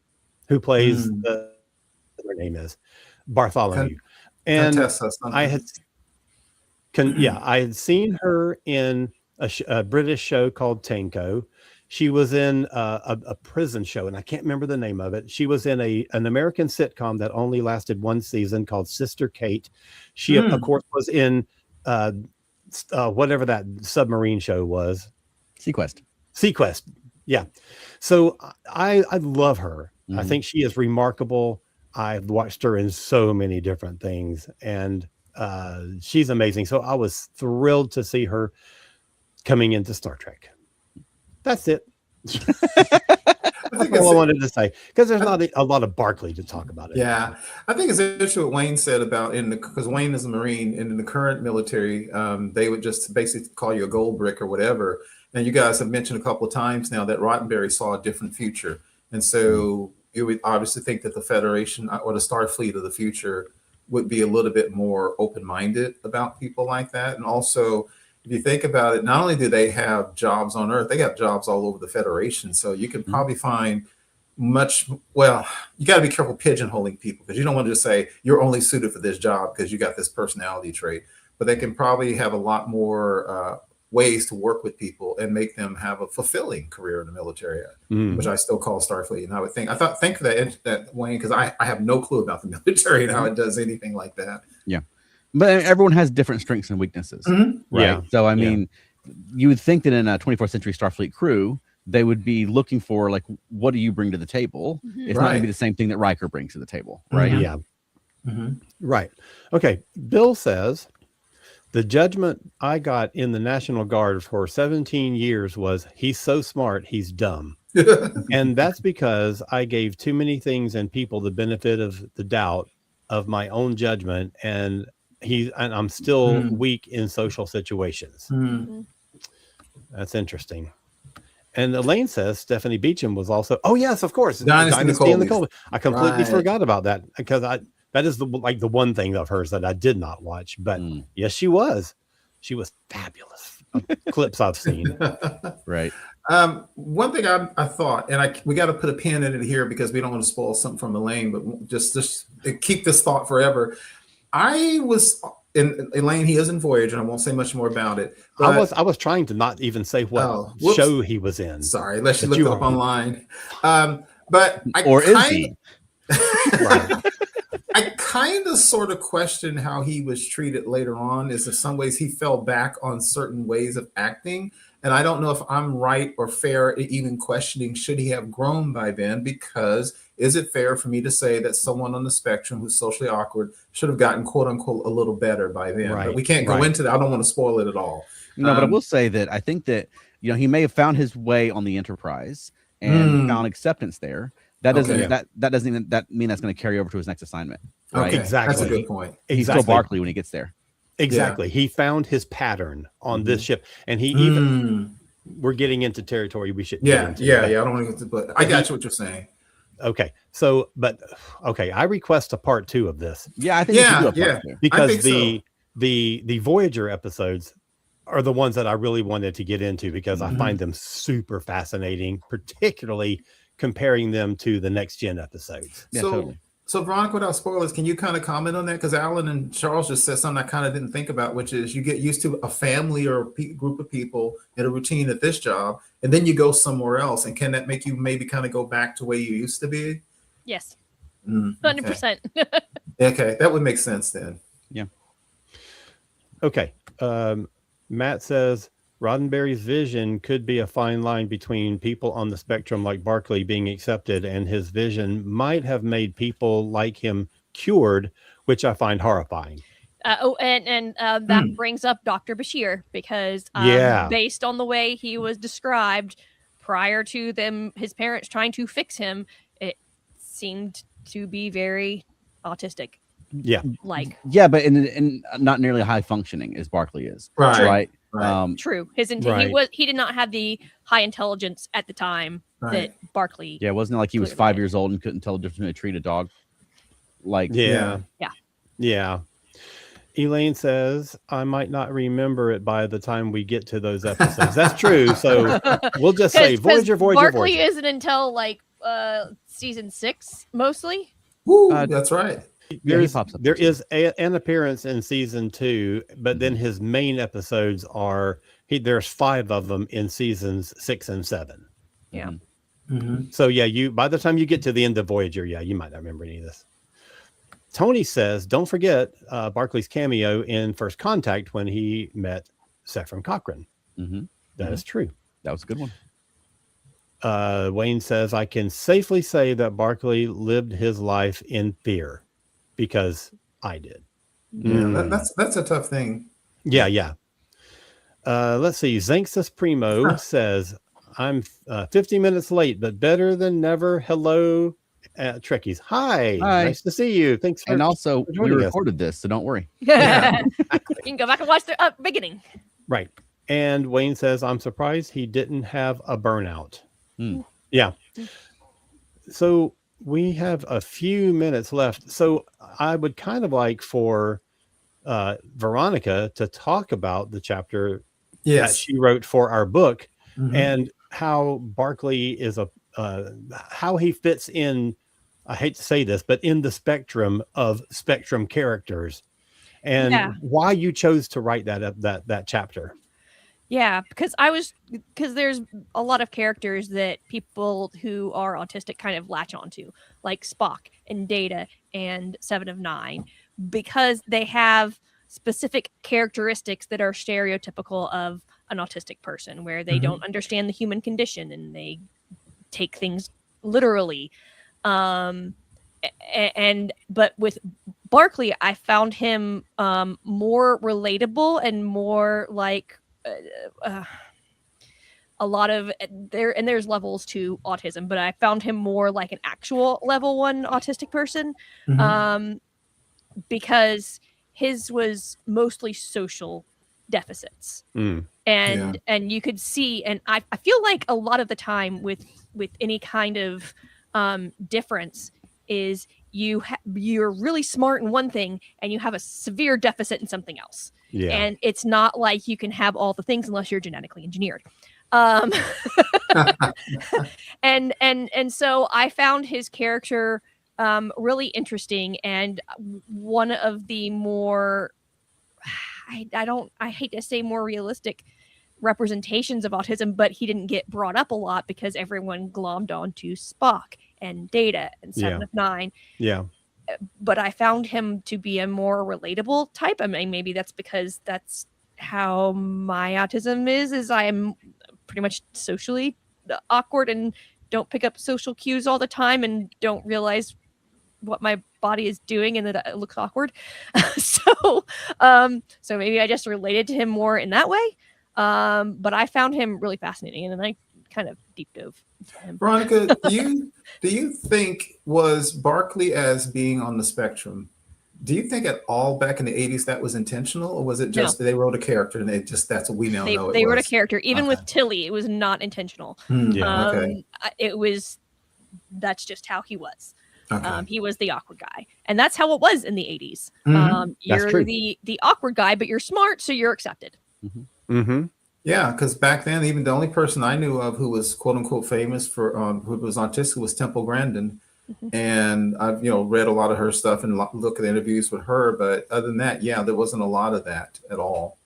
who plays her name is Bartholomew. And Contessa something. I had seen her in a British show called Tanko. She was in a prison show, and I can't remember the name of it. She was in an American sitcom that only lasted one season called Sister Kate. She, of course, was in whatever that submarine show was. Sequest. Yeah. So I love her. I think she is remarkable. I've watched her in so many different things, and she's amazing. So I was thrilled to see her coming into Star Trek. That's it. That's all I wanted to say, because there's not a lot of Barclay to talk about it. Yeah, I think it's interesting what Wayne said about because Wayne is a Marine, and in the current military, they would just basically call you a gold brick or whatever. And you guys have mentioned a couple of times now that Roddenberry saw a different future, and so you would obviously think that the Federation or the Starfleet of the future would be a little bit more open-minded about people like that. And also, if you think about it, not only do they have jobs on Earth, they got jobs all over the Federation. So you can probably find you got to be careful pigeonholing people, because you don't want to just say you're only suited for this job because you got this personality trait. But they can probably have a lot more ways to work with people and make them have a fulfilling career in the military, which I still call Starfleet. And I would think, thank you for that Wayne, because I have no clue about the military and how it does anything like that. Yeah. But everyone has different strengths and weaknesses, right? Yeah. So, I mean, you would think that in a 24th century Starfleet crew, they would be looking for, like, what do you bring to the table? It's not going to be the same thing that Riker brings to the table, right? Yeah. Right. Okay. Bill says, the judgment I got in the National Guard for 17 years was, he's so smart, he's dumb. And that's because I gave too many things and people the benefit of the doubt of my own judgment, and I'm still weak in social situations. That's interesting. And Elaine says Stephanie Beacham was also, oh yes, of course, Dynasty in the Colby. I completely forgot about that, because that is the one thing of hers that I did not watch. But yes, she was fabulous. Clips I've seen. Right. One thing I thought, and we got to put a pin in it here because we don't want to spoil something from Elaine, but just keep this thought forever. I was in Elaine. He is in Voyager, and I won't say much more about it. But I was trying to not even say what show he was in. Sorry, unless you look it up online. But is he? I kind of sort of question how he was treated later on. Is in some ways he fell back on certain ways of acting. And I don't know if I'm right or fair in even questioning, should he have grown by then? Because is it fair for me to say that someone on the spectrum who's socially awkward should have gotten, quote unquote, a little better by then? But we can't go into that. I don't want to spoil it at all. No, but I will say that I think that, he may have found his way on the Enterprise and found acceptance there. That doesn't mean that's going to carry over to his next assignment. Right? Okay, exactly. That's a good point. He's still Barclay when he gets there. Exactly. Yeah. He found his pattern on this ship, and he even we're getting into territory we should. I don't want to get to, but I got you what you're saying. Okay. So, I request a part 2 of this. Yeah, I think we should do a part 2. Because the Voyager episodes are the ones that I really wanted to get into, because I find them super fascinating, particularly comparing them to the Next Gen episodes. Yeah, so totally. So, Veronica, without spoilers, can you kind of comment on that? Because Alan and Charles just said something I kind of didn't think about, which is you get used to a family or a group of people in a routine at this job, and then you go somewhere else. And can that make you maybe kind of go back to where you used to be? Yes, Okay. 100%. Okay, that would make sense then. Okay. Matt says Roddenberry's vision could be a fine line between people on the spectrum like Barclay being accepted, and his vision might have made people like him cured, which I find horrifying. That brings up Dr. Bashir, because based on the way he was described prior to his parents trying to fix him, it seemed to be very autistic. Yeah. Yeah, but in not nearly high functioning as Barclay is. Right. True. He did not have the high intelligence at the time that Barclay. Yeah, it wasn't like he was 5 years old and couldn't tell the difference between a tree and a dog. Yeah. Elaine says, I might not remember it by the time we get to those episodes. That's true. So we'll just say Voyager. Barclay isn't until like season 6 mostly. Woo, that's right. There is an appearance in season 2, but then his main episodes are there's 5 of them in seasons 6 and 7. Yeah. Mm-hmm. So you by the time you get to the end of Voyager, you might not remember any of this. Tony says, don't forget Barclay's cameo in First Contact when he met Saffron Cochran. Mm-hmm. That is true. That was a good one. Wayne says, I can safely say that Barclay lived his life in fear because I did. Yeah, that's a tough thing. Yeah. Let's see. Zanxus Primo says, I'm 50 minutes late, but better than never. Hello, Trekkies. Hi. Nice to see you. Thanks for. And also, for we joining us. recorded this, so don't worry. You can go back and watch the beginning. Right. And Wayne says, I'm surprised he didn't have a burnout. Yeah. So we have a few minutes left. So I would kind of like for Veronica to talk about the chapter that she wrote for our book and how Barclay is how he fits in. I hate to say this, but in the spectrum of Spectrum characters, and why you chose to write that chapter. Yeah, because there's a lot of characters that people who are autistic kind of latch onto, like Spock and Data and 7 of 9, because they have specific characteristics that are stereotypical of an autistic person, where they don't understand the human condition and they take things literally. But with Barclay, I found him more relatable and more like a lot of there's levels to autism, but I found him more like an actual level 1 autistic person, because his was mostly social deficits. And you could see, and I feel like a lot of the time with any kind of difference is you're really smart in one thing and you have a severe deficit in something else. And it's not like you can have all the things unless you're genetically engineered. And so I found his character really interesting, and one of the more I hate to say more realistic representations of autism, but he didn't get brought up a lot because everyone glommed onto Spock and Data and 7 of 9. But I found him to be a more relatable type. I mean, maybe that's because that's how my autism is I am pretty much socially awkward and don't pick up social cues all the time and don't realize what my body is doing and that it looks awkward. So maybe I just related to him more in that way. But I found him really fascinating, and I kind of deep dove into him. Veronica, do you think was Barclay as being on the spectrum? Do you think at all back in the 80s that was intentional, or was it just they wrote a character and that's what we now know? They wrote a character. Even with Tilly, it was not intentional. That's just how he was. He was the awkward guy, and that's how it was in the 80s. You're the awkward guy, but you're smart, so you're accepted. Yeah, because back then, even the only person I knew of who was quote unquote famous for who was autistic was Temple Grandin, And I've read a lot of her stuff and look at interviews with her. But other than that, yeah, there wasn't a lot of that at all.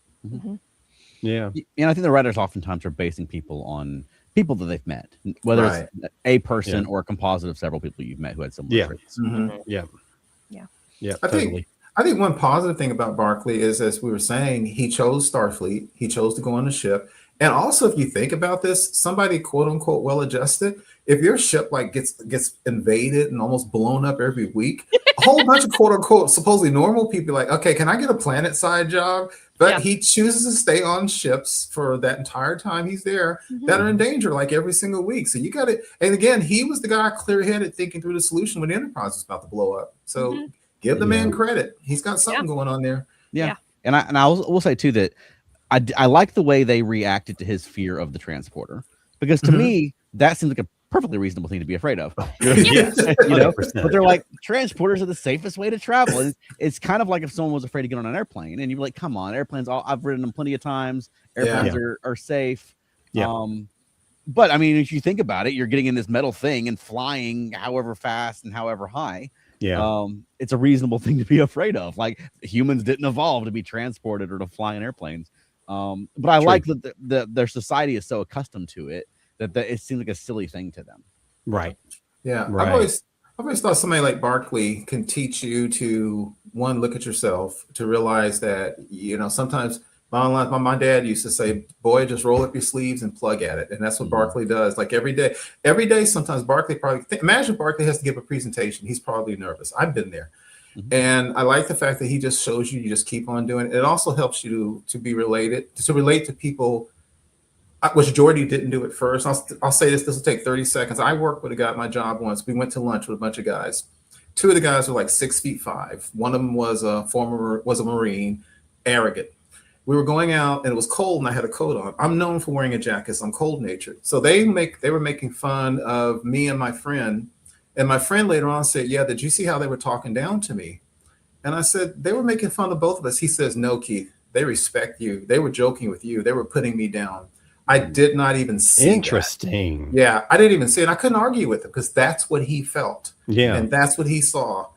Yeah. And I think the writers oftentimes are basing people on people that they've met, whether it's a person or a composite of several people you've met who had similar traits. Yeah. I think one positive thing about Barclay is, as we were saying, he chose Starfleet. He chose to go on the ship. And also, if you think about this, somebody quote unquote well-adjusted, if your ship like gets invaded and almost blown up every week, a whole bunch of quote unquote supposedly normal people like, okay, can I get a planet side job? But he chooses to stay on ships for that entire time he's there that are in danger like every single week. So you got to, and again, he was the guy clear-headed thinking through the solution when the Enterprise was about to blow up. So give the man credit. He's got something going on there. Yeah. And I will say too that I like the way they reacted to his fear of the transporter, because to me that seems like a perfectly reasonable thing to be afraid of. Yes, but they're like, transporters are the safest way to travel. And it's kind of like if someone was afraid to get on an airplane, and you're like, come on, airplanes. I've ridden them plenty of times. Airplanes are safe. Yeah. But I mean, if you think about it, you're getting in this metal thing and flying however fast and however high. Yeah. It's a reasonable thing to be afraid of. Like, humans didn't evolve to be transported or to fly in airplanes. But I like that their society is so accustomed to it that it seems like a silly thing to them. Right. Yeah. Right. I've always thought somebody like Barclay can teach you to, one, look at yourself, to realize that, sometimes my dad used to say, boy, just roll up your sleeves and plug at it. And that's what Barclay does. Like every day, sometimes Barclay imagine Barclay has to give a presentation. He's probably nervous. I've been there. And I like the fact that he just shows you just keep on doing it. It also helps you to relate to people, which Geordi didn't do at first. I'll say this will take 30 seconds. I worked with a guy at my job once. We went to lunch with a bunch of guys. Two of the guys were like 6'5". One of them was a Marine, arrogant. We were going out and it was cold and I had a coat on. I'm known for wearing a jacket, so I'm cold natured. So they were making fun of me and my friend. And my friend later on said, yeah, did you see how they were talking down to me? And I said, they were making fun of both of us. He says, no, Keith, they respect you. They were joking with you. They were putting me down. I did not even see Interesting. that. Yeah, I didn't even see it. I couldn't argue with him because that's what he felt. Yeah. And that's what he saw.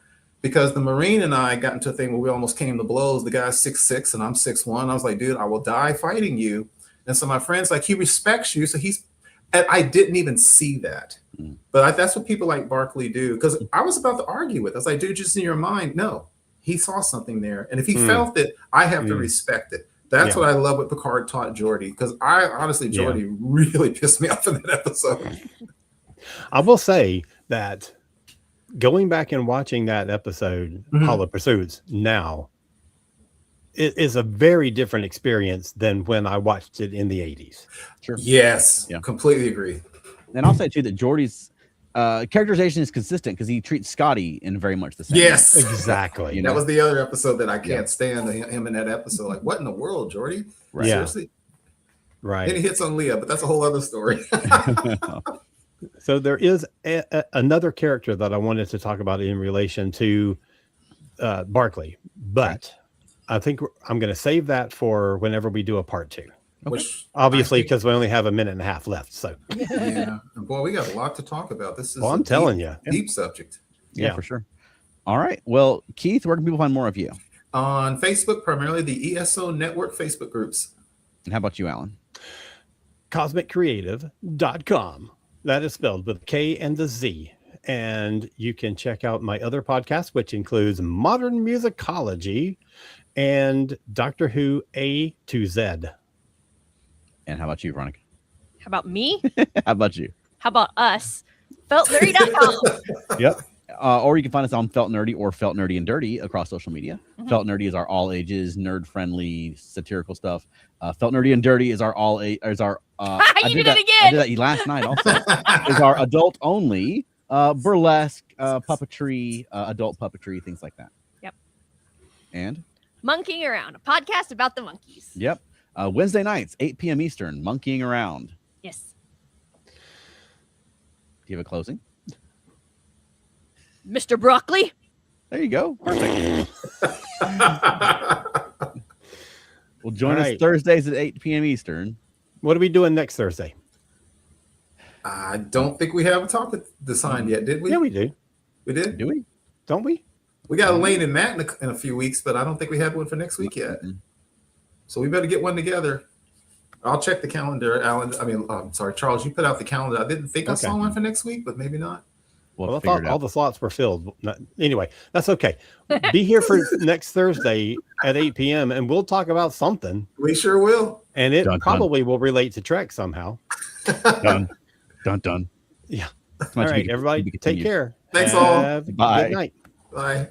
Because the Marine and I got into a thing where we almost came to blows. The guy's 6'6" and I'm 6'1". I was like, dude, I will die fighting you. And so my friend's like, he respects you. So and I didn't even see that. But that's what people like Barclay do. Because I was about to argue with. I was like, dude, just in your mind, no, he saw something there. And if he felt it, I have to respect it. That's what I love what Picard taught Geordi. Because Geordi really pissed me off in that episode. I will say that going back and watching that episode, Hollow Pursuits, now, it is a very different experience than when I watched it in the 80s. Sure. Yes. Yeah. Completely agree. And I'll say too that Geordi's characterization is consistent because he treats Scotty in very much the same way. Yes, exactly. That was the other episode that I can't stand him in that episode. Like, what in the world, Geordi? Right. Seriously? Right. And he hits on Leah, but that's a whole other story. So there is another character that I wanted to talk about in relation to Barclay, but I think I'm going to save that for whenever we do a part 2. Which obviously, because we only have a minute and a half left. So yeah, boy, we got a lot to talk about. This is I'm telling you, deep subject. Yeah, for sure. All right. Well, Keith, where can people find more of you? On Facebook, primarily the ESO Network Facebook groups. And how about you, Alan? CosmicCreative.com. That is spelled with K and the Z. And you can check out my other podcast, which includes Modern Musicology and Doctor Who A to Z. And how about you, Veronica? How about me? How about you? How about us? FeltNerdy.com. Yep. Or you can find us on Felt Nerdy or Felt Nerdy and Dirty across social media. Felt Nerdy is our all ages, nerd friendly, satirical stuff. Felt Nerdy and Dirty is our you did it again. I did that last night also. Is our adult only burlesque, puppetry, adult puppetry, things like that. Yep. And Monkeying Around, a podcast about the monkeys. Yep. Wednesday nights, 8 p.m. Eastern, Monkeying Around. Yes. Do you have a closing? Mr. Broccoli. There you go. Perfect. Well, join us Thursdays at 8 p.m. Eastern. What are we doing next Thursday? I don't think we have a topic decided yet, did we? Yeah, we do. We did. Do we? Don't we? We got Elaine and Matt in a few weeks, but I don't think we had one for next week yet. So we better get one together. I'll check the calendar, Alan. I'm sorry, Charles. You put out the calendar. I didn't think I saw one for next week, but maybe not. Well, I thought all the slots were filled. Anyway, that's okay. Be here for next Thursday at 8 p.m. and we'll talk about something. We sure will. And it probably will relate to Trek somehow. Done. Done. Yeah. All right, everybody, take care. Thanks all. Bye. Good night. Bye.